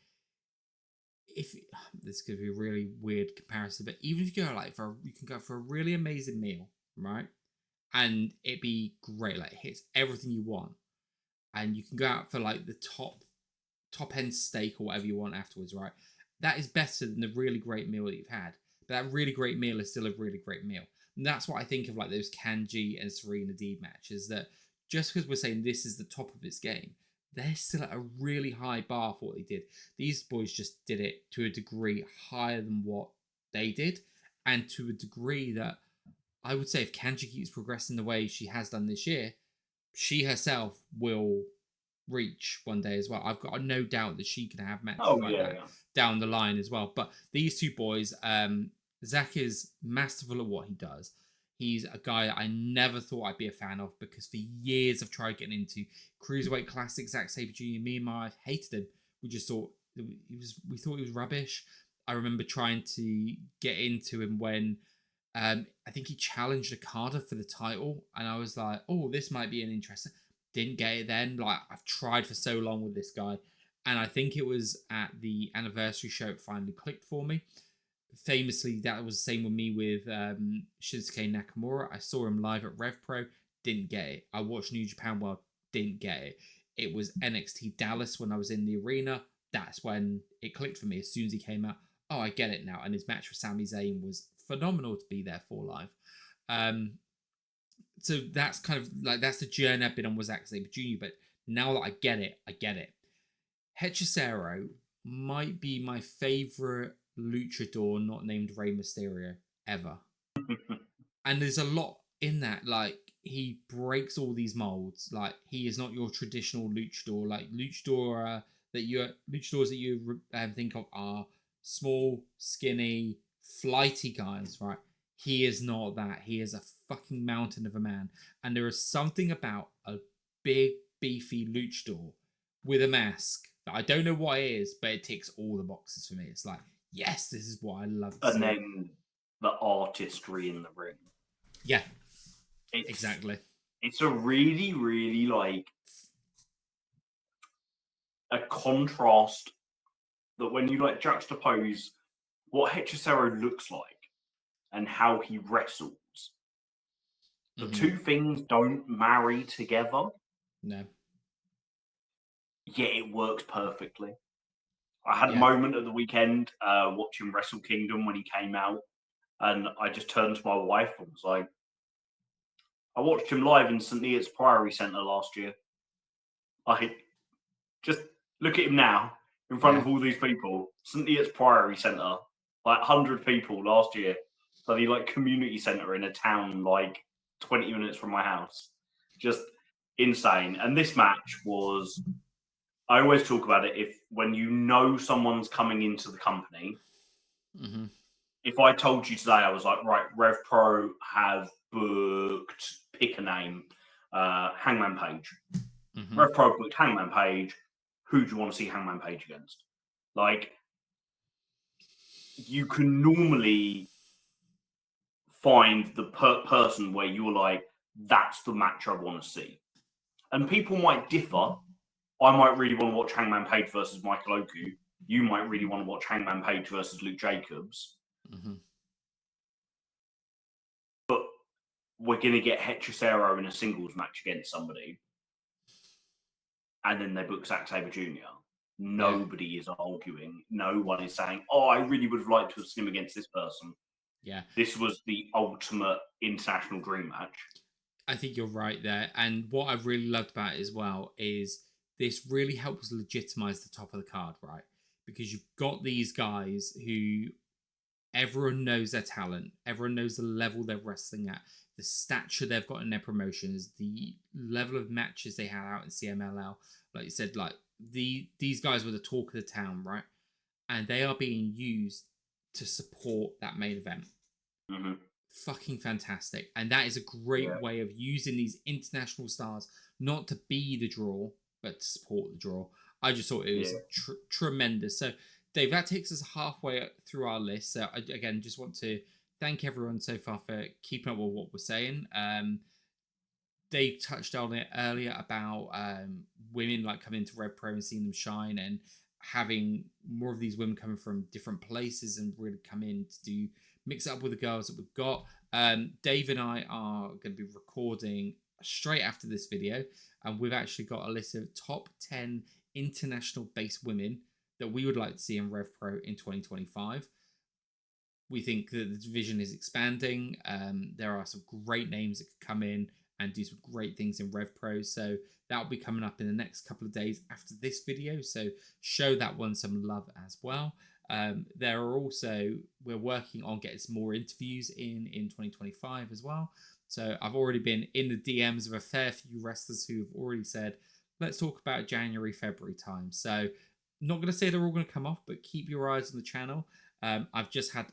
if this could be a really weird comparison, but even if you go like you can go for a really amazing meal, right? And it'd be great, like it hits everything you want, and you can go out for like the top end steak or whatever you want afterwards, right? That is better than the really great meal that you've had. But that really great meal is still a really great meal. And that's what I think of like those Kanji and Serena Deeb matches, that just because we're saying this is the top of its game, they're still at a really high bar for what they did. These boys just did it to a degree higher than what they did, and to a degree that I would say if Kanji keeps progressing the way she has done this year, she herself will reach one day as well. I've got no doubt that she can have matches that down the line as well. But these two boys, Zach is masterful at what he does. He's a guy I never thought I'd be a fan of, because for years I've tried getting into Cruiserweight Classic. Zack Sabre Jr. Me and my wife hated him. We just thought we thought he was rubbish. I remember trying to get into him when I think he challenged Okada for the title, and I was like, oh, this might be an interesting. Didn't get it then. Like, I've tried for so long with this guy, and I think it was at the anniversary show it finally clicked for me. Famously, that was the same with me with Shinsuke Nakamura. I saw him live at RevPro, didn't get it. I watched New Japan World, didn't get it. It was NXT Dallas when I was in the arena. That's when it clicked for me. As soon as he came out, oh, I get it now. And his match with Sami Zayn was phenomenal to be there for live. So that's kind of like, that's the journey I've been on with Zack Sabre Jr. But now that I get it, I get it. Hechicero might be my favorite luchador not named Rey Mysterio ever. And there's a lot in that. Like, he breaks all these molds. Like, he is not your traditional luchador. Like, luchadors that you think of are small, skinny, flighty guys, right? He is not that. He is a fucking mountain of a man. And there is something about a big, beefy luchador with a mask that I don't know what it is, but it ticks all the boxes for me. It's like, yes, this is what I love. And then the artistry in the ring. Yeah, exactly. It's a really, really like a contrast that when you like juxtapose what Hechicero looks like and how he wrestles, the two things don't marry together. No. Yet it works perfectly. I had a moment at the weekend watching Wrestle Kingdom when he came out, and I just turned to my wife and was like, I watched him live in St. Neots Priory Centre last year. Just look at him now in front of all these people. St. Neots Priory Centre, like 100 people last year. Bloody like community centre in a town like 20 minutes from my house. Just insane. And this match was, I always talk about it, when you know someone's coming into the company. If I told you today, I was like, right, RevPro have booked, pick a name, Hangman Page. RevPro booked Hangman Page. Who do you want to see Hangman Page against? Like, you can normally find the person where you're like, that's the match I want to see. And people might differ. I might really want to watch Hangman Page versus Michael Oku. You might really want to watch Hangman Page versus Luke Jacobs. But we're going to get Hechicero in a singles match against somebody. And then they book Zack Sabre Jr. Nobody is arguing. No one is saying, oh, I really would have liked to have seen him against this person. Yeah. This was the ultimate international dream match. I think you're right there. And what I've really loved about it as well is this really helps legitimize the top of the card, right? Because you've got these guys who everyone knows their talent, everyone knows the level they're wrestling at, the stature they've got in their promotions, the level of matches they had out in CMLL. Like you said, like these guys were the talk of the town, right? And they are being used to support that main event. Mm-hmm. Fucking fantastic. And that is a great way of using these international stars not to be the draw, but to support the draw. I just thought it was tremendous. So, Dave, that takes us halfway through our list. So, I, again, just want to thank everyone so far for keeping up with what we're saying. Dave touched on it earlier about women like coming into RevPro and seeing them shine, and having more of these women coming from different places and really come in to do mix it up with the girls that we've got. Dave and I are going to be recording straight after this video, and we've actually got a list of top 10 international based women that we would like to see in RevPro in 2025. We think that the division is expanding. There are some great names that could come in and do some great things in RevPro. So that'll be coming up in the next couple of days after this video. So show that one some love as well. There are also, we're working on getting some more interviews in 2025 as well. So I've already been in the DMs of a fair few wrestlers who have already said, let's talk about January, February time. So not going to say they're all going to come off, but keep your eyes on the channel. I've just had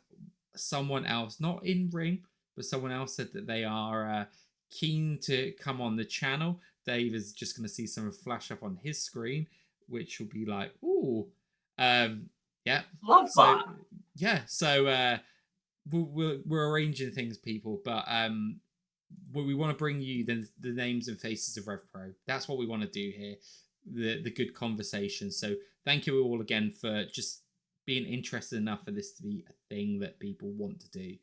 someone else, not in ring, but someone else said that they are keen to come on the channel. Dave is just going to see some flash up on his screen, which will be like, ooh, yeah, love that. Yeah, so we're arranging things, people, but we want to bring you the names and faces of RevPro. That's what we want to do here, the good conversation. So thank you all again for just being interested enough for this to be a thing that people want to do.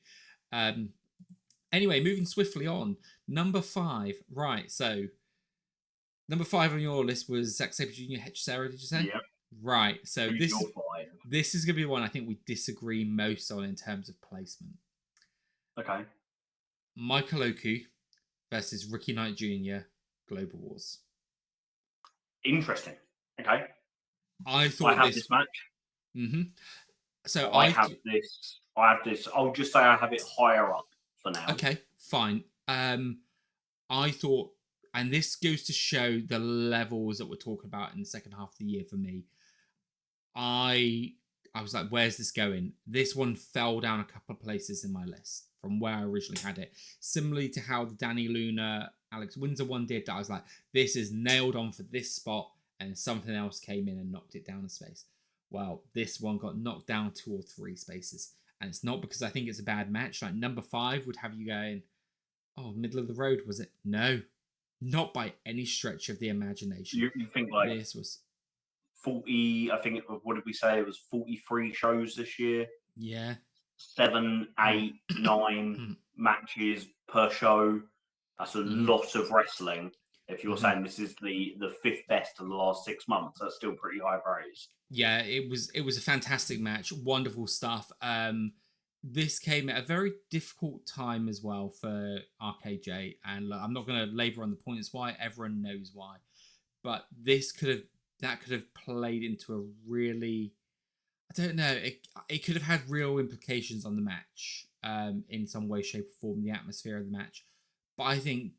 Anyway, moving swiftly on. Number 5. Right, so number 5 on your list was Zack Sabre Jr. Hechicero, did you say? Yeah. Right, so this is going to be one I think we disagree most on in terms of placement. Okay. Michael Oku versus Ricky Knight Jr. Global Wars. Interesting. Okay. I thought I have this match. Mm-hmm. So I have this. I'll just say I have it higher up for now. Okay, fine. I thought, and this goes to show the levels that we're talking about in the second half of the year for me. I was like, where's this going? This one fell down a couple of places in my list from where I originally had it. Similarly to how the Danny Luna, Alex Windsor one did, that I was like, this is nailed on for this spot, and something else came in and knocked it down a space. Well, this one got knocked down 2 or 3 spaces. And it's not because I think it's a bad match. Like number 5 would have you going, oh, middle of the road, was it? No, not by any stretch of the imagination. You think like this was 40, I think, what did we say? It was 43 shows this year. Yeah. 7, 8, 9 matches per show. That's a lot of wrestling. If you're saying this is the 5th best of the last 6 months, that's still pretty high praise. Yeah, it was a fantastic match. Wonderful stuff. This came at a very difficult time as well for RKJ, and I'm not going to labor on the points why. Everyone knows why, but that could have played into a really, I don't know, it could have had real implications on the match, in some way, shape, or form, the atmosphere of the match. But I think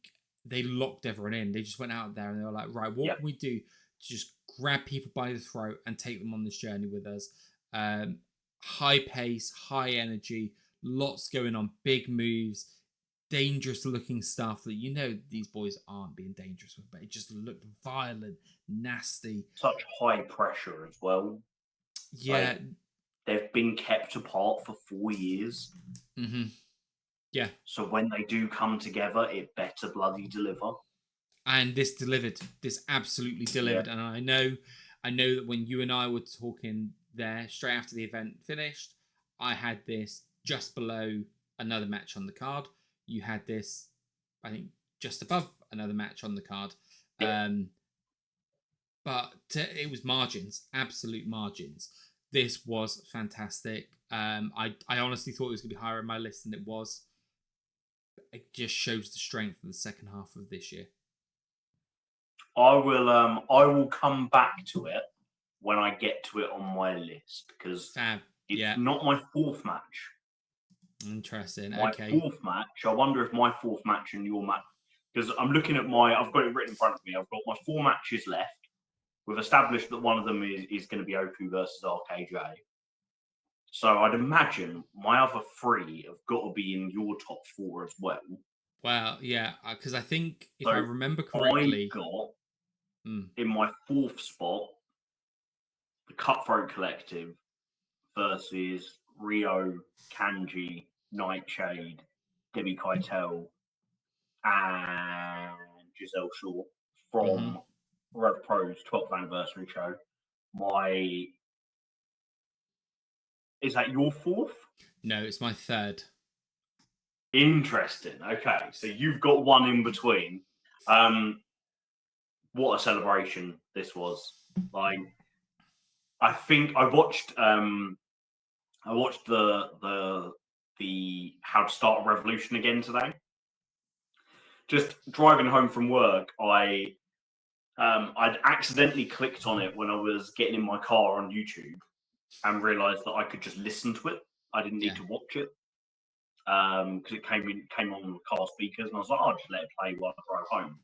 they locked everyone in. They just went out there and they were like, right, what can we do to just grab people by the throat and take them on this journey with us? High pace, high energy, lots going on, big moves, dangerous looking stuff that these boys aren't being dangerous with, but it just looked violent, nasty. Such high pressure as well. Yeah. Like, they've been kept apart for 4 years. Mm-hmm. Yeah. So when they do come together, it better bloody deliver. And this delivered. This absolutely delivered. Yeah. And I know that when you and I were talking there straight after the event finished, I had this just below another match on the card. You had this, I think, just above another match on the card. Yeah. But it was margins, absolute margins. This was fantastic. I honestly thought it was going to be higher in my list than it was. It just shows the strength of the second half of this year. I will come back to it when I get to it on my list because it's not my fourth match. Interesting. My okay. fourth match. I wonder if my fourth match and your match, because I'm looking at I've got it written in front of me. I've got my 4 matches left. We've established that one of them is going to be Oku versus RKJ. So I'd imagine my other 3 have got to be in your top 4 as well. Well, yeah, because I think if I remember correctly, I got in my 4th spot the Cutthroat Collective versus Rio, Kanji, Nightshade, Debbie Keitel, and Giselle Shaw from RevPro's 12th anniversary show. Is that your 4th? No, it's my 3rd. Interesting. Okay, so you've got one in between. What a celebration this was! Like, I think I watched the How to Start a Revolution again today. Just driving home from work, I'd accidentally clicked on it when I was getting in my car on YouTube and realised that I could just listen to it. I didn't need to watch it because it came on the car speakers, and I was like, I'll just let it play while I drive home.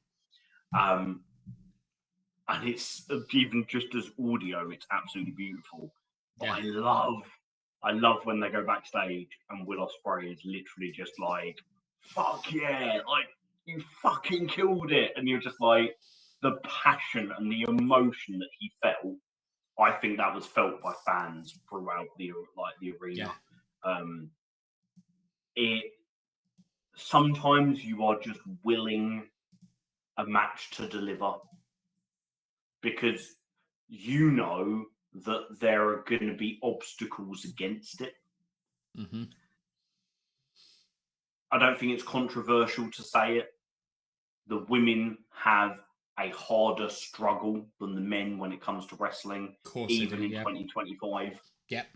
And it's even just as audio, it's absolutely beautiful. But I love when they go backstage and Will Ospreay is literally just like, "Fuck yeah! Like, you fucking killed it!" And you're just like, the passion and the emotion that he felt. I think that was felt by fans throughout the arena. Sometimes you are just willing a match to deliver because you know that there are going to be obstacles against it. I don't think it's controversial to say it. The women have a harder struggle than the men when it comes to wrestling, even in 2025. Yep.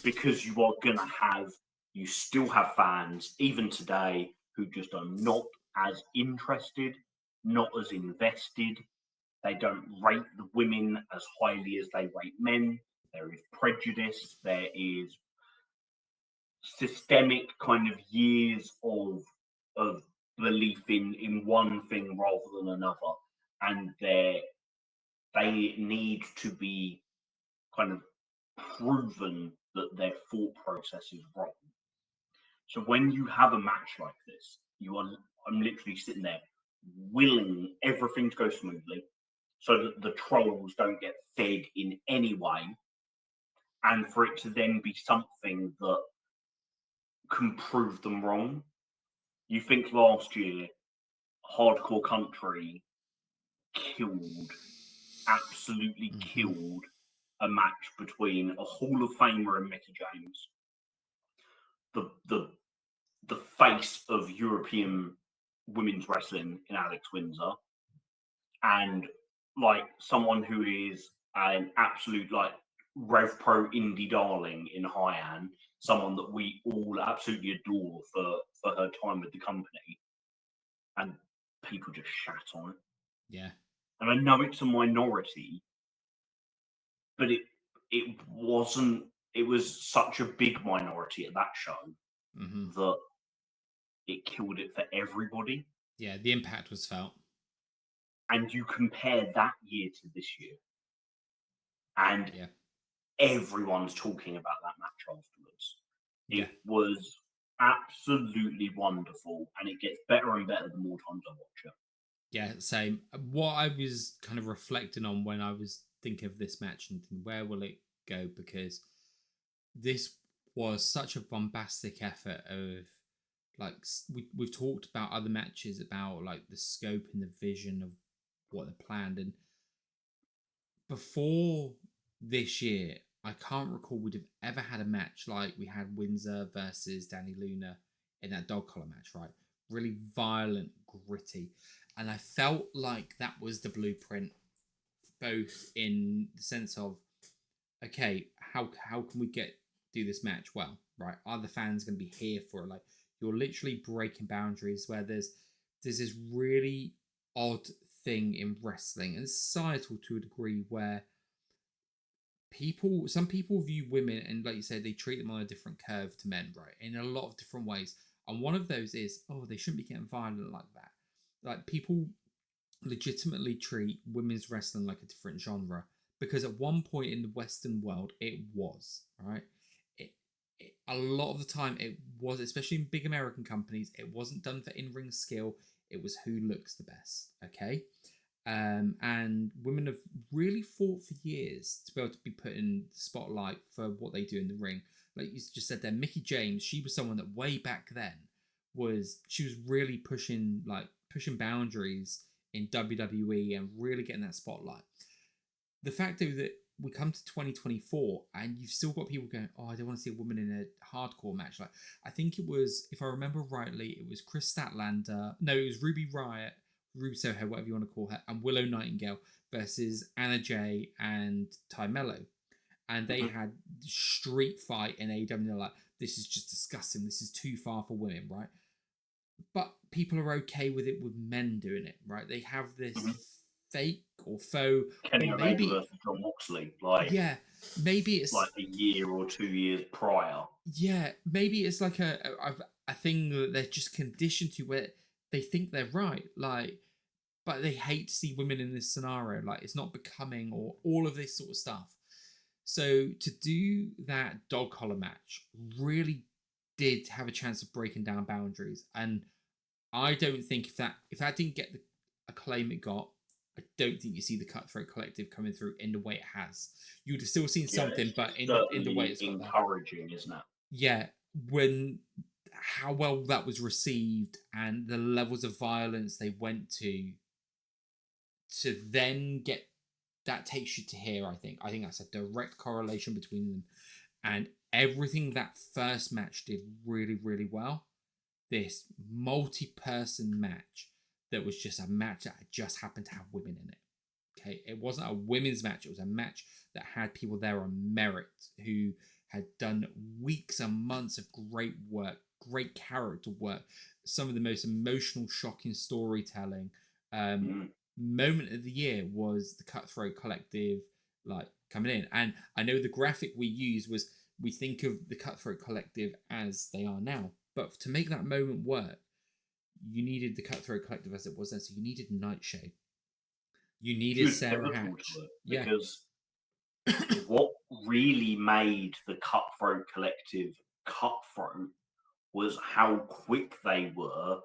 Because you still have fans, even today, who just are not as interested, not as invested. They don't rate the women as highly as they rate men. There is prejudice. There is systemic kind of years of belief in one thing rather than another, and they need to be kind of proven that their thought process is wrong. So when you have a match like this, I'm literally sitting there willing everything to go smoothly so that the trolls don't get fed in any way, and for it to then be something that can prove them wrong. You think last year, Hardcore Country absolutely killed a match between a Hall of Famer and Mickey James, the face of European women's wrestling in Alex Windsor, and like someone who is an absolute like RevPro indie darling in Hyan, someone that we all absolutely adore for her time with the company, and people just shat on it. Yeah. And I know it's a minority, but it wasn't. It was such a big minority at that show that it killed it for everybody. Yeah, the impact was felt. And you compare that year to this year, and everyone's talking about that match afterwards. It was absolutely wonderful, and it gets better and better the more times I watch it. Yeah, same. What I was kind of reflecting on when I was thinking of this match and thinking, where will it go? Because this was such a bombastic effort of, like, we've talked about other matches about like the scope and the vision of what they planned, and before this year I can't recall we'd have ever had a match like we had Windsor versus Danny Luna in that dog collar match, right? Really violent, gritty, and I felt like that was the blueprint, both in the sense of, okay, how can we do this match well, right? Are the fans going to be here for it? Like, you're literally breaking boundaries where there's this really odd thing in wrestling and societal to a degree where some people view women, and like you said, they treat them on a different curve to men, right? In a lot of different ways. And one of those is, oh, they shouldn't be getting violent like that. Like, people legitimately treat women's wrestling like a different genre, because at one point in the Western world it was, right? A lot of the time it was, especially in big American companies, it wasn't done for in-ring skill. It was who looks the best. Okay. And women have really fought for years to be able to be put in the spotlight for what they do in the ring. Like you just said there, Mickie James, she was someone that way back then she was really pushing boundaries in WWE and really getting that spotlight. The fact though that we come to 2024 and you've still got people going, oh, I don't want to see a woman in a hardcore match. Like, I think it was, if I remember rightly, it was Chris Statlander. No, it was Ruby Riott, Ruby Soho, whatever you want to call her, and Willow Nightingale versus Anna Jay and Ty Mello. And they had street fight in AEW. They're like, this is just disgusting. This is too far for women, right? But people are okay with it with men doing it, right? They have this fake or faux, Kenny or Omega versus John Moxley, like maybe it's like a year or 2 years prior. Yeah, maybe it's like a thing that they're just conditioned to, where they think they're right, like, but they hate to see women in this scenario, like it's not becoming, or all of this sort of stuff. So to do that dog collar match really did have a chance of breaking down boundaries, and I don't think if that didn't get the acclaim it got, I don't think you see the Cutthroat Collective coming through in the way it has. You'd have still seen something, but in the way it's got encouraging, isn't it? Yeah, when how well that was received and the levels of violence they went to then get that takes you to here. I think that's a direct correlation between them, and everything that first match did really, really well. This multi-person match that was just a match that just happened to have women in it. Okay, it wasn't a women's match. It was a match that had people there on merit who had done weeks and months of great work, great character work, some of the most emotional, shocking storytelling. Moment of the year was the Cutthroat Collective, like, coming in. And I know the graphic we used was, we think of the Cutthroat Collective as they are now, but to make that moment work, you needed the Cutthroat Collective as it was then. So you needed Nightshade. You needed Sarah Hatch. Because what really made the Cutthroat Collective cutthroat was how quick they were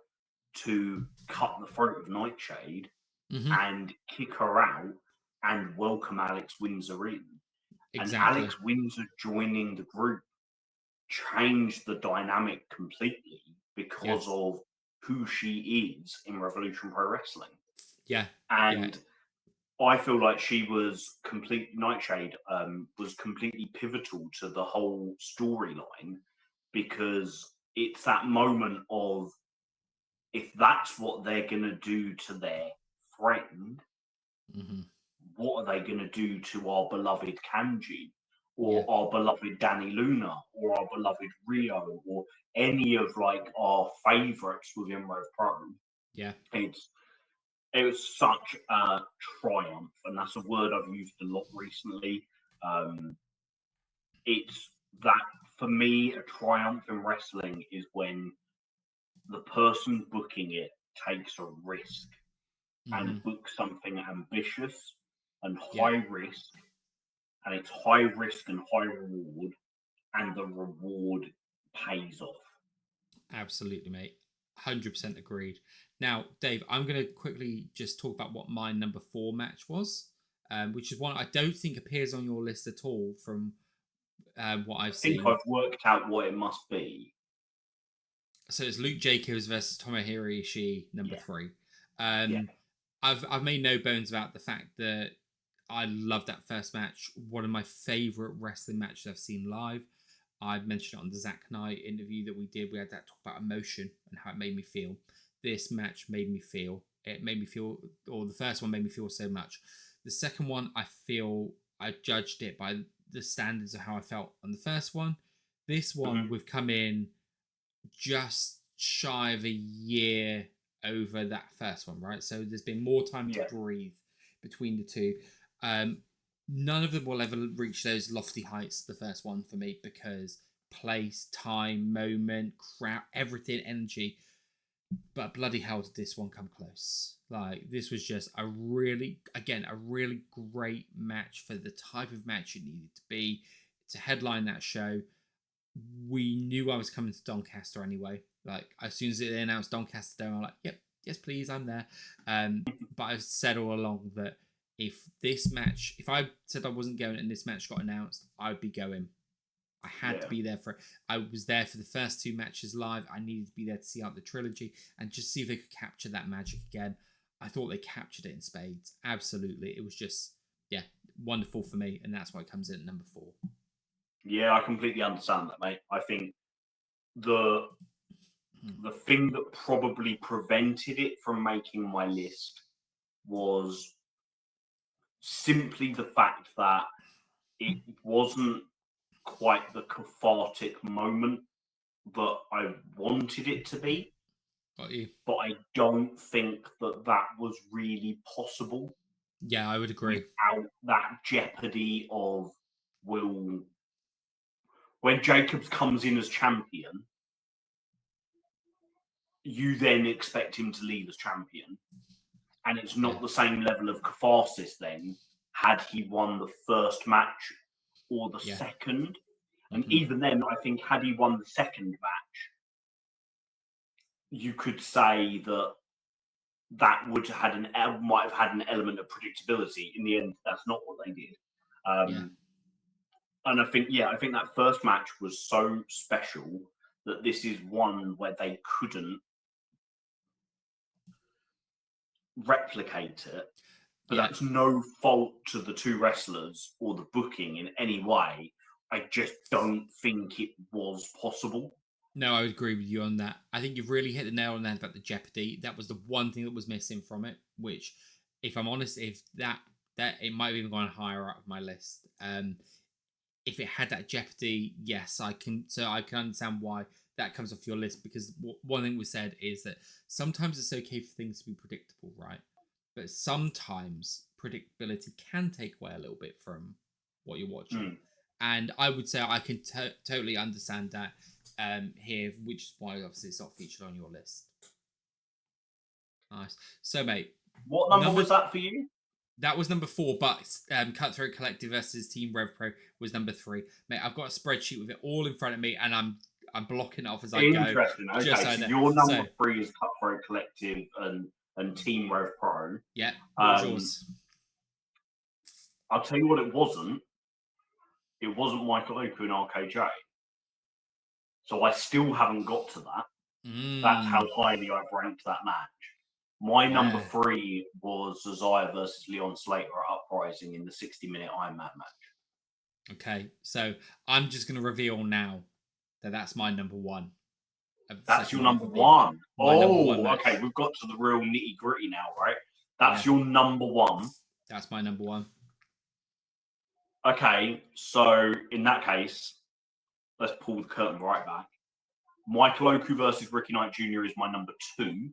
to cut the throat of Nightshade and kick her out and welcome Alex Windsor in. Exactly. And Alex Windsor joining the group changed the dynamic completely because of who she is in Revolution Pro Wrestling. Yeah. And I feel like Nightshade was completely pivotal to the whole storyline, because it's that moment of, if that's what they're going to do to their friend, what are they going to do to our beloved Kanji, or our beloved Danny Luna, or our beloved Rio, or any of like our favourites within RevPro? Yeah. It was such a triumph, and that's a word I've used a lot recently. It's that, for me, a triumph in wrestling is when the person booking it takes a risk and books something ambitious and high risk, and it's high risk and high reward, and the reward pays off. Absolutely, mate. 100% agreed. Now, Dave, I'm going to quickly just talk about what my number 4 match was, which is one I don't think appears on your list at all from what I've seen. I think I've worked out what it must be. So it's Luke Jacobs versus Tomohiro Ishii, number 3. I've made no bones about the fact that I love that first match. One of my favourite wrestling matches I've seen live. I mentioned it on the Zach Knight interview that we did. We had that talk about emotion and how it made me feel. This match made me feel. It made me feel, or the first one made me feel so much. The second one, I feel I judged it by the standards of how I felt on the first one. This one, we've come in just shy of a year over that first one, right? So there's been more time to breathe between the two. None of them will ever reach those lofty heights, the first one for me, because place, time, moment, crowd, everything, energy. But bloody hell did this one come close. Like, this was just a really great match for the type of match it needed to be to headline that show. We knew I was coming to Doncaster anyway. Like, as soon as they announced Doncaster Dome, I'm like, yep, yes, please, I'm there. But I've said all along that if I said I wasn't going and this match got announced, I'd be going. I had to be there for it. I was there for the first two matches live. I needed to be there to see out the trilogy and just see if they could capture that magic again. I thought they captured it in spades. Absolutely. It was just, wonderful for me. And that's why it comes in at number 4. Yeah, I completely understand that, mate. I think the thing that probably prevented it from making my list was simply the fact that it wasn't quite the cathartic moment that I wanted it to be. Got you. But I don't think that was really possible. Yeah, I would agree. Without that jeopardy of Will. When Jacobs comes in as champion, you then expect him to leave as champion. And it's not the same level of catharsis then had he won the first match or the second. And even then, I think had he won the second match, you could say that might have had an element of predictability. In the end, that's not what they did. And I think that first match was so special that this is one where they couldn't replicate it. But that's no fault to the two wrestlers or the booking in any way. I just don't think it was possible. No, I would agree with you on that. I think you've really hit the nail on the head about the jeopardy. That was the one thing that was missing from it, which, if I'm honest, if that it might have even gone higher up my list. If it had that jeopardy, yes, I can understand why that comes off your list, because one thing we said is that sometimes it's okay for things to be predictable, right? But sometimes predictability can take away a little bit from what you're watching. And I would say I can totally understand that here, which is why obviously it's not featured on your list. Nice. So, mate, what number was that for you? That was number 4, but Cutthroat Collective versus Team RevPro was number 3. Mate, I've got a spreadsheet with it all in front of me, and I'm blocking it off as I go. Interesting. Okay, so your number 3 is Cutthroat Collective and Team RevPro. Yeah, what was yours? I'll tell you what it wasn't. It wasn't Michael Oku and RKJ. So I still haven't got to that. That's how highly I've ranked that match. My number 3 was Zazaya versus Leon Slater at Uprising in the 60-minute Iron Man match. Okay, so I'm just going to reveal now that that's my number 1. That's your number 1. Okay, we've got to the real nitty-gritty now, right? That's your number 1. That's my number 1. Okay, so in that case, let's pull the curtain right back. Michael Oku versus Ricky Knight Jr. is my number 2.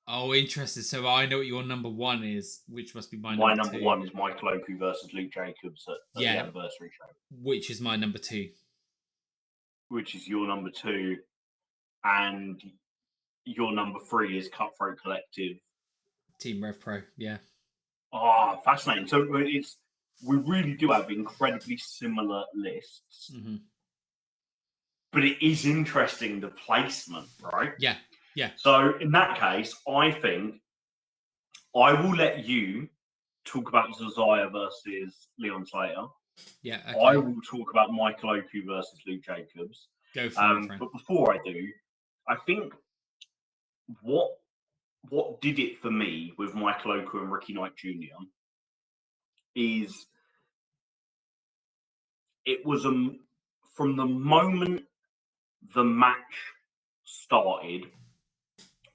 Oh, interesting. So I know what your number 1 is, which must be my number 2. My number 1 is Michael Oku versus Luke Jacobs at the anniversary show. Which is my number 2. Which is your number 2. And your number 3 is Cutthroat Collective. Team RevPro, yeah. Oh, fascinating. So we really do have incredibly similar lists. But it is interesting, the placement, right? Yeah. So in that case, I think I will let you talk about Zazaya versus Leon Slater. Yeah. Okay. I will talk about Michael Oku versus Luke Jacobs. Go for it, friend. But before I do, I think what did it for me with Michael Oku and Ricky Knight Jr. is it was from the moment the match started,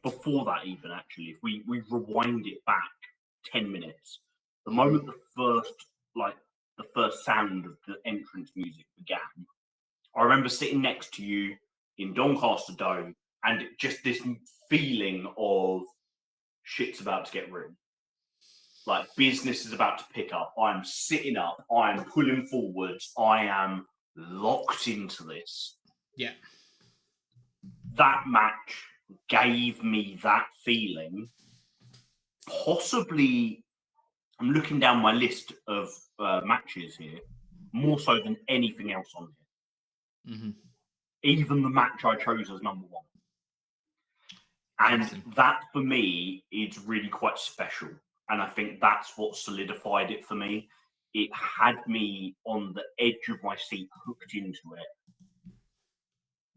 before that even actually, if we rewind it back 10 minutes, the moment the first sound of the entrance music began, I remember sitting next to you in Doncaster Dome and just this feeling of shit's about to get real. Like, business is about to pick up. I'm sitting up. I am pulling forwards. I am locked into this. Yeah. That match gave me that feeling. Possibly, I'm looking down my list of matches here, more so than anything else on here. Mm-hmm. Even the match I chose as number one. And that, for me, is really quite special. And I think that's what solidified it for me. It had me on the edge of my seat, hooked into it.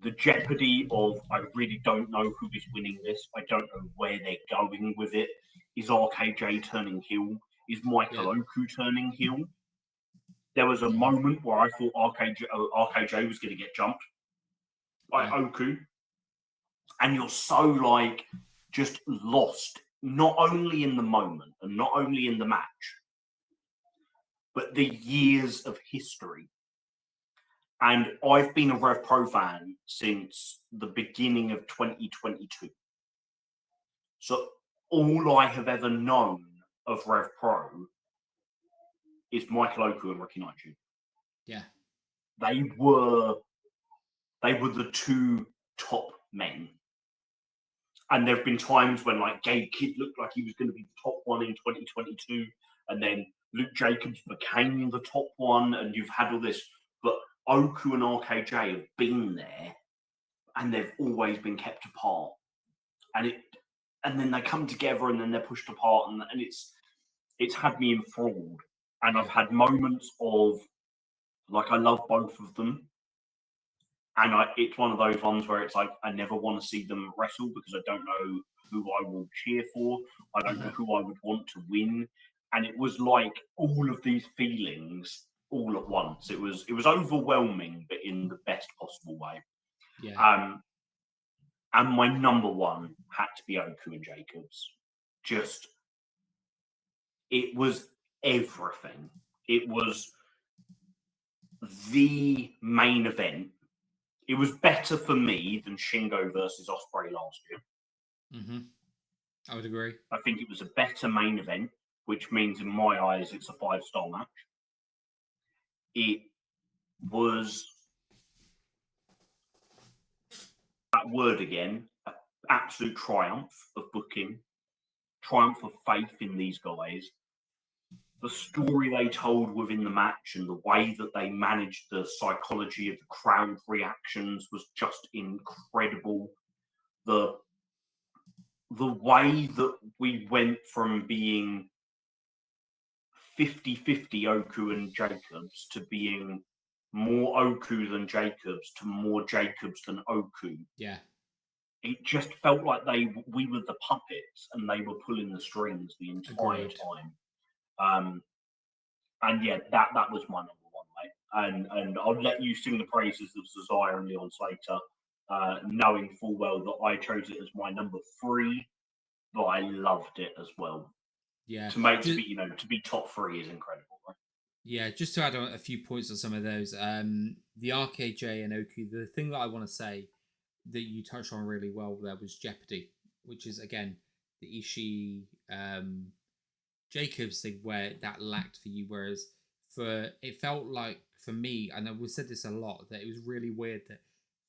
The jeopardy of, I really don't know who is winning this. I don't know where they're going with it. Is RKJ turning heel? Is Michael Oku turning heel? There was a moment where I thought RKJ was going to get jumped by Oku. And you're so, like, just lost, not only in the moment and not only in the match, but the years of history. And I've been a RevPro fan since the beginning of 2022. So all I have ever known of RevPro is Michael Oku and Ricky Knight Jr. Yeah. They were the two top men. And there have been times when, like, Gabe Kidd looked like he was going to be the top one in 2022, and then Luke Jacobs became the top one, and you've had all this. But Oku and RKJ have been there, and they've always been kept apart. And then they come together, and then they're pushed apart, and it's had me enthralled. And I've had moments of, like, I love both of them. And it's one of those ones where it's like, I never want to see them wrestle because I don't know who I will cheer for. I don't know who I would want to win. And it was like all of these feelings all at once. It was overwhelming, but in the best possible way. Yeah. And my number one had to be Oku and Jacobs. It was everything. It was the main event. It was better for me than Shingo versus Ospreay last year. Mm-hmm. I would agree. I think it was a better main event, which means in my eyes it's a 5-star match. It was, that word again, an absolute triumph of booking, triumph of faith in these guys. The story they told within the match and the way that they managed the psychology of the crowd reactions was just incredible. The way that we went from being 50-50 Oku and Jacobs to being more Oku than Jacobs to more Jacobs than Oku. Yeah. It just felt like we were the puppets and they were pulling the strings the entire time. And yeah, that was my number one, mate. And I'll let you sing the praises of Cesare and Leon Slater, knowing full well that I chose it as my number 3, but I loved it as well. Yeah. To be top 3 is incredible, right? Yeah, just to add on a few points on some of those. The RKJ and Oku, the thing that I want to say that you touched on really well there was Jeopardy, which is, again, the Ishii Jacobs thing where that lacked for you, whereas it felt like for me, and we said this a lot, that it was really weird that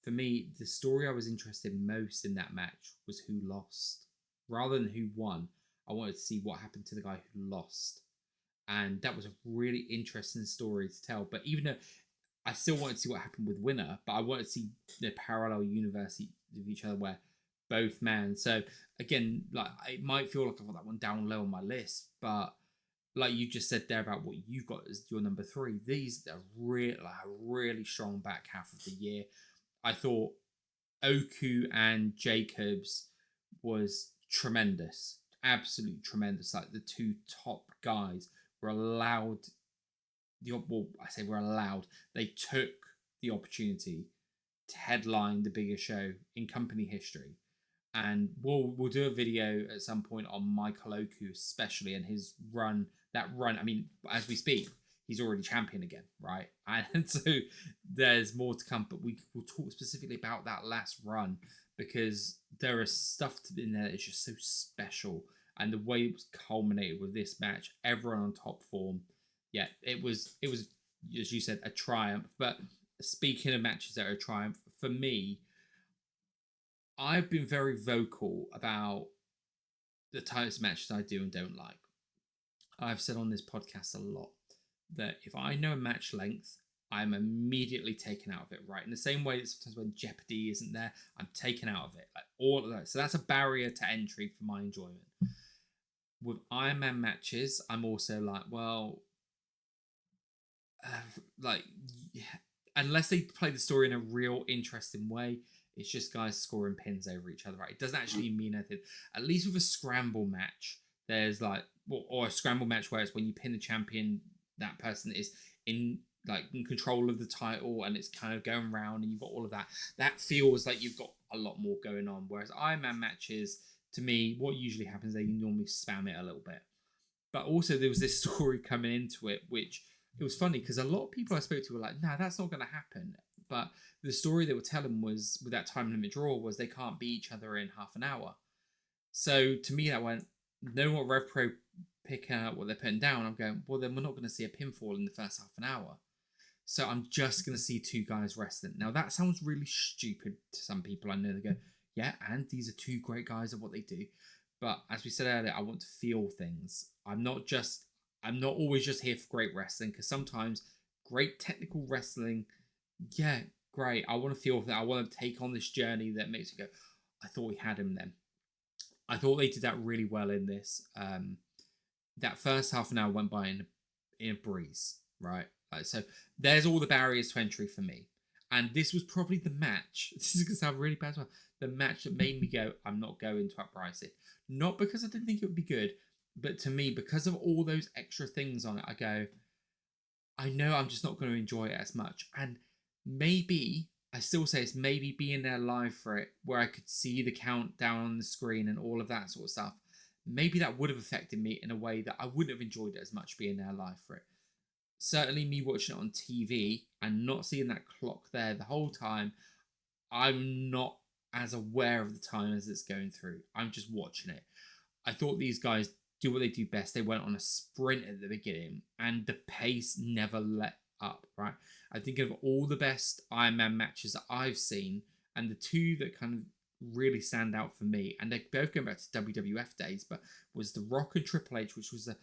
for me the story I was interested most in that match was who lost rather than who won. I wanted to see what happened to the guy who lost, and that was a really interesting story to tell. But even though I still wanted to see what happened with winner, but I wanted to see the parallel universe of each other where both men. So again, like, it might feel like I've got that one down low on my list, but like you just said there about what you got as your number 3, these are really strong back half of the year. I thought Oku and Jacobs was tremendous, absolutely tremendous. Like, the two top guys were allowed they took the opportunity to headline the biggest show in company history. And we'll do a video at some point on Michael Oku especially and his run. I mean, as we speak, he's already champion again, right? And so there's more to come, but we will talk specifically about that last run because there is stuff in there that is just so special. and the way it was culminated with this match, everyone on top form. Yeah, it was as you said, a triumph. But speaking of matches that are a triumph, for me, I've been very vocal about the types of matches I do and don't like. I've said on this podcast a lot that if I know a match length, I'm immediately taken out of it, right? In the same way that sometimes when Jeopardy isn't there, I'm taken out of it. Like all of that. So that's a barrier to entry for my enjoyment. With Iron Man matches, I'm also like, well, like, yeah, unless they play the story in a real interesting way, it's just guys scoring pins over each other, right? It doesn't actually mean anything. At least with a scramble match, there's like, or a scramble match where it's when you pin the champion, that person is in control of the title and it's kind of going around and you've got all of that. That feels like you've got a lot more going on. Whereas Iron Man matches, to me, what usually happens, they normally spam it a little bit. But also there was this story coming into it, which it was funny because a lot of people I spoke to were like, "No, that's not going to happen." But the story they were telling was with that time limit draw was they can't beat each other in half an hour. So to me, that went, knowing what RevPro pick out what they're putting down, I'm going, well, then we're not going to see a pinfall in the first half an hour. So I'm just going to see two guys wrestling. Now that sounds really stupid to some people. I know they go, yeah, and these are two great guys at what they do. But as we said earlier, I want to feel things. I'm not always just here for great wrestling, because sometimes great technical wrestling, yeah, great. I want to feel that. I want to take on this journey that makes you go, I thought we had him then. I thought they did that really well in this. That first half an hour went by in a breeze, right? So there's all the barriers to entry for me. And this was probably the match. This is going to sound really bad. The match that made me go, I'm not going to uprise it. Not because I didn't think it would be good, but to me, because of all those extra things on it, I go, I know I'm just not going to enjoy it as much. And maybe, I still say it's maybe being there live for it, where I could see the countdown on the screen and all of that sort of stuff. Maybe that would have affected me in a way that I wouldn't have enjoyed it as much being there live for it. Certainly me watching it on TV and not seeing that clock there the whole time, I'm not as aware of the time as it's going through. I'm just watching it. I thought these guys do what they do best. They went on a sprint at the beginning and the pace never let up, right? I think of all the best Iron Man matches that I've seen, and the two that kind of really stand out for me, and they're both going back to WWF days, but was The Rock and Triple H, which was a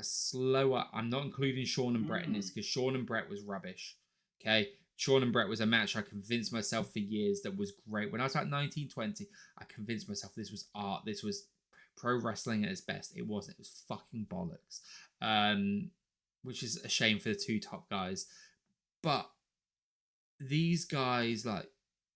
slower. I'm not including Shawn and Brett in this because Shawn and Brett was rubbish. Okay, Shawn and Brett was a match I convinced myself for years that was great. When I was about 19, 20, I convinced myself this was art. This was pro wrestling at its best. It wasn't. It was fucking bollocks. Which is a shame for the two top guys. But these guys, like,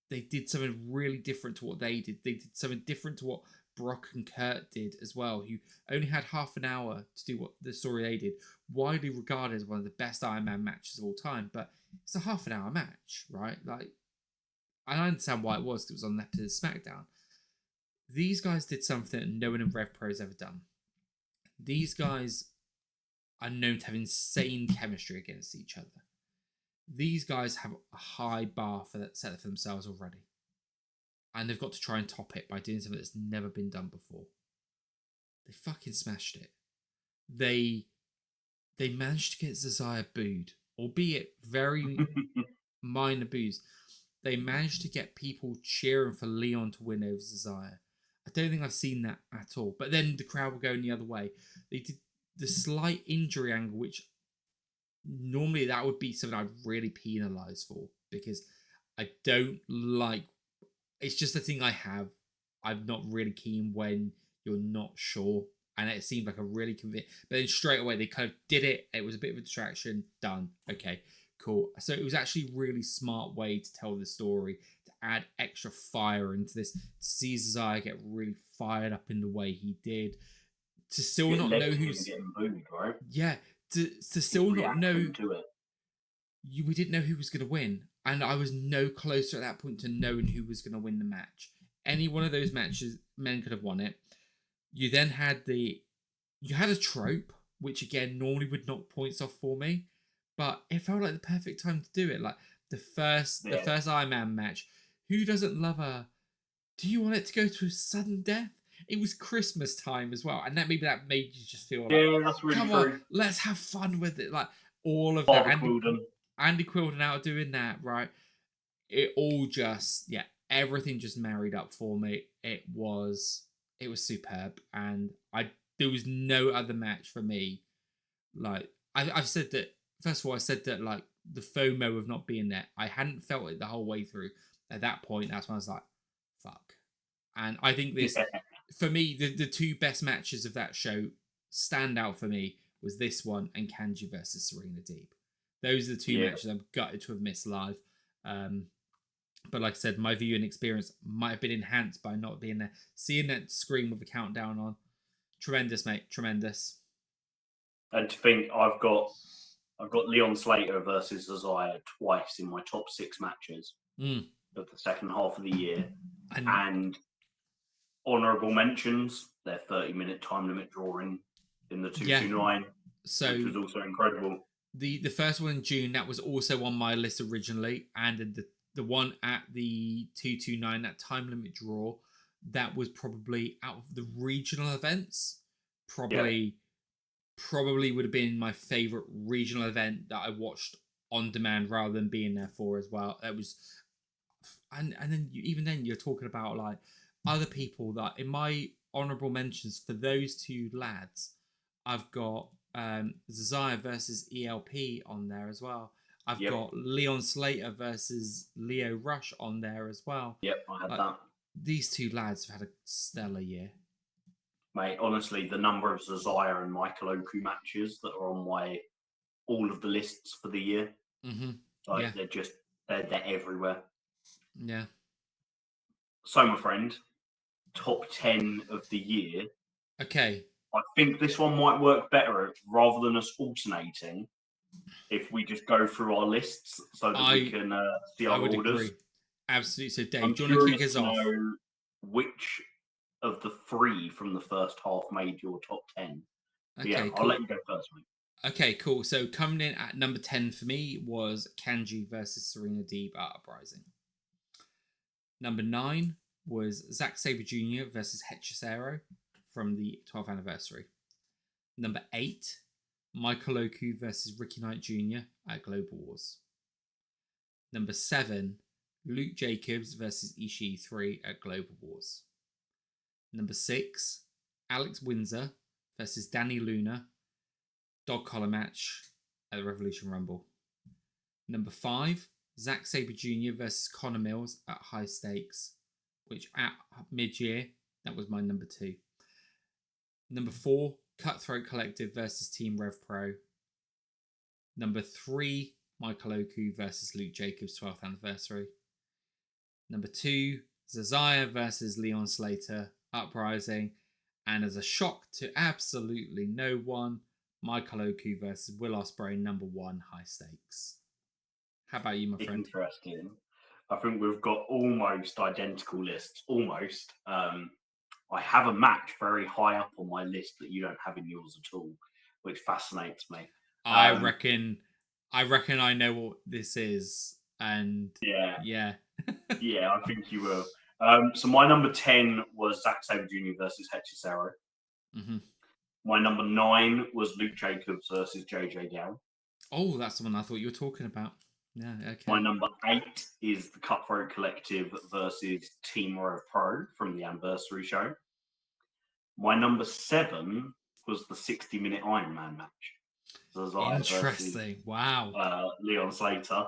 they did something really different to what they did. They did something different to what Brock and Kurt did as well, who only had half an hour to do what the story they did. Widely regarded as one of the best Iron Man matches of all time, but it's a half an hour match, right? Like, I understand why it was, because it was on that SmackDown. These guys did something that no one in RevPro has ever done. These guys are known to have insane chemistry against each other. These guys have a high bar set for themselves already. And they've got to try and top it by doing something that's never been done before. They fucking smashed it. They managed to get Zazaya booed, albeit very minor boos. They managed to get people cheering for Leon to win over Zazaya. I don't think I've seen that at all. But then the crowd were going the other way. They did the slight injury angle, which normally that would be something I'd really penalise for, because I don't like. It's just a thing I have. I'm not really keen when you're not sure, and it seemed like a really convenient. But then straight away they kind of did it. It was a bit of a distraction. Done. Okay, cool. So it was actually a really smart way to tell the story, to add extra fire into this, to see Zazaya get really fired up in the way he did, to still not know who's getting booed, right? Yeah, to still not know. We didn't know who was going to win, and I was no closer at that point to knowing who was going to win the match. Any one of those matches, men could have won it. You then had a trope, which again normally would knock points off for me, but it felt like the perfect time to do it. Like the first Iron Man match. Who doesn't love a? Do you want it to go to a sudden death? it was Christmas time as well, and that made you just feel like, Yeah, that's really come true. on, let's have fun with it. Like all of that, Father Quilden. Andy Quilden out doing that, right? It all just, yeah, everything just married up for me. It was superb, and there was no other match for me. Like I've said that, first of all, I said that like the FOMO of not being there, I hadn't felt it the whole way through. At that point, that's when I was like, fuck. And I think this, for me, the two best matches of that show stand out for me was this one and Kanji versus Serena Deeb. Those are the two matches I'm gutted to have missed live. But like I said, my viewing experience might have been enhanced by not being there. Seeing that screen with the countdown on, tremendous, mate, tremendous. And to think I've got Leon Slater versus Zazaya twice in my top 6 matches of the second half of the year, and honourable mentions, their 30-minute time limit drawing in the 229, which was also incredible. The first one in June, that was also on my list originally, and the one at the 229, that time limit draw, that was probably out of the regional events, probably would have been my favorite regional event that I watched on demand rather than being there for as well. That was, and then even then you're talking about like other people that in my honorable mentions for those two lads, I've got Zazaya versus ELP on there as well. I've got Leon Slater versus Leo Rush on there as well. Yep, I had that. These two lads have had a stellar year. Mate, honestly, the number of Zazaya and Michael Oku matches that are on all of the lists for the year, they're everywhere. Yeah. So, my friend, top 10 of the year. Okay. I think this one might work better rather than us alternating. If we just go through our lists so that we can see our orders. Agree. Absolutely. So, Dave, I'm do you want to kick us off? Know which of the 3 from the first half made your top 10? Okay, yeah, cool. I'll let you go first, mate. Okay, cool. So coming in at number 10 for me was Kanji versus Serena Deeb at Uprising. Number 9 was Zack Sabre Jr. versus Hechicero from the 12th anniversary. Number 8, Michael Oku versus Ricky Knight Jr. at Global Wars. Number 7, Luke Jacobs versus Ishii 3 at Global Wars. Number 6, Alex Windsor versus Danny Luna dog collar match at the Revolution Rumble. Number 5, Zack Sabre Jr. versus Connor Mills at High Stakes, which at mid-year, that was my number 2. Number 4, Cutthroat Collective versus Team RevPro. Number 3, Michael Oku versus Luke Jacobs 12th anniversary. Number 2, Zazaya versus Leon Slater Uprising. And as a shock to absolutely no one, Michael Oku versus Will Ospreay, number 1, High Stakes. How about you, my friend? Interesting. I think we've got almost identical lists. Almost. I have a match very high up on my list that you don't have in yours at all, which fascinates me. I reckon I know what this is, and yeah, yeah, I think you will. So my number 10 was Zack Sabre Jr. versus Hechicero. Mm-hmm. My number 9 was Luke Jacobs versus JJ Down. Oh, that's the one I thought you were talking about. Yeah, okay. My number 8 is the Cutthroat Collective versus Team RevPro from the anniversary show. My number 7 was the 60-minute Iron Man match. Zazaya Interesting. Versus, wow. Leon Slater.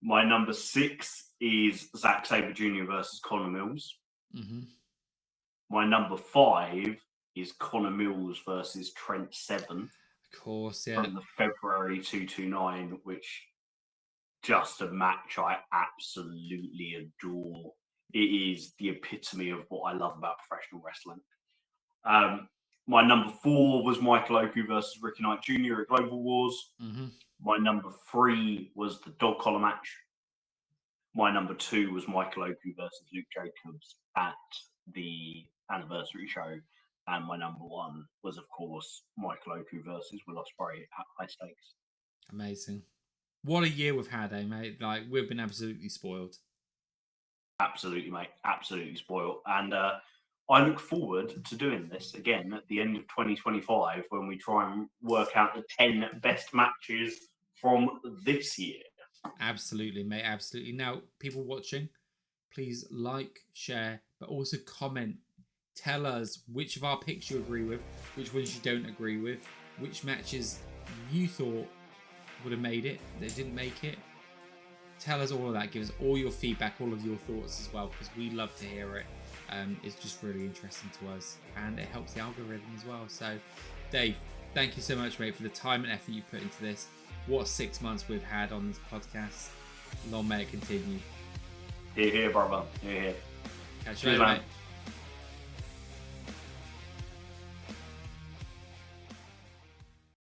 My number 6 is Zack Sabre Jr. versus Connor Mills. Mm-hmm. My number 5 is Connor Mills versus Trent Seven. Of course, yeah. From the February 229, which just a match I absolutely adore. It is the epitome of what I love about professional wrestling. My number 4 was Michael Oku versus Ricky Knight Jr. at Global Wars. Mm-hmm. My number 3 was the dog collar match. My number 2 was Michael Oku versus Luke Jacobs at the anniversary show. And my number 1 was, of course, Michael Oku versus Will Ospreay at High Stakes. Amazing. What a year we've had, mate? Like, we've been absolutely spoiled. Absolutely, mate. Absolutely spoiled. And I look forward to doing this again at the end of 2025 when we try and work out the 10 best matches from this year. Absolutely, mate. Absolutely. Now, people watching, please like, share, but also comment. Tell us which of our picks you agree with, which ones you don't agree with, which matches you thought would have made it, they didn't make it. Tell us all of that. Give us all your feedback, all of your thoughts as well, because we love to hear it. It's just really interesting to us, and it helps the algorithm as well. So, Dave, thank you so much, mate, for the time and effort you put into this. What 6 months we've had on this podcast. Long may it continue. Hear, hear, brother. Hear, hear. Catch you later, mate.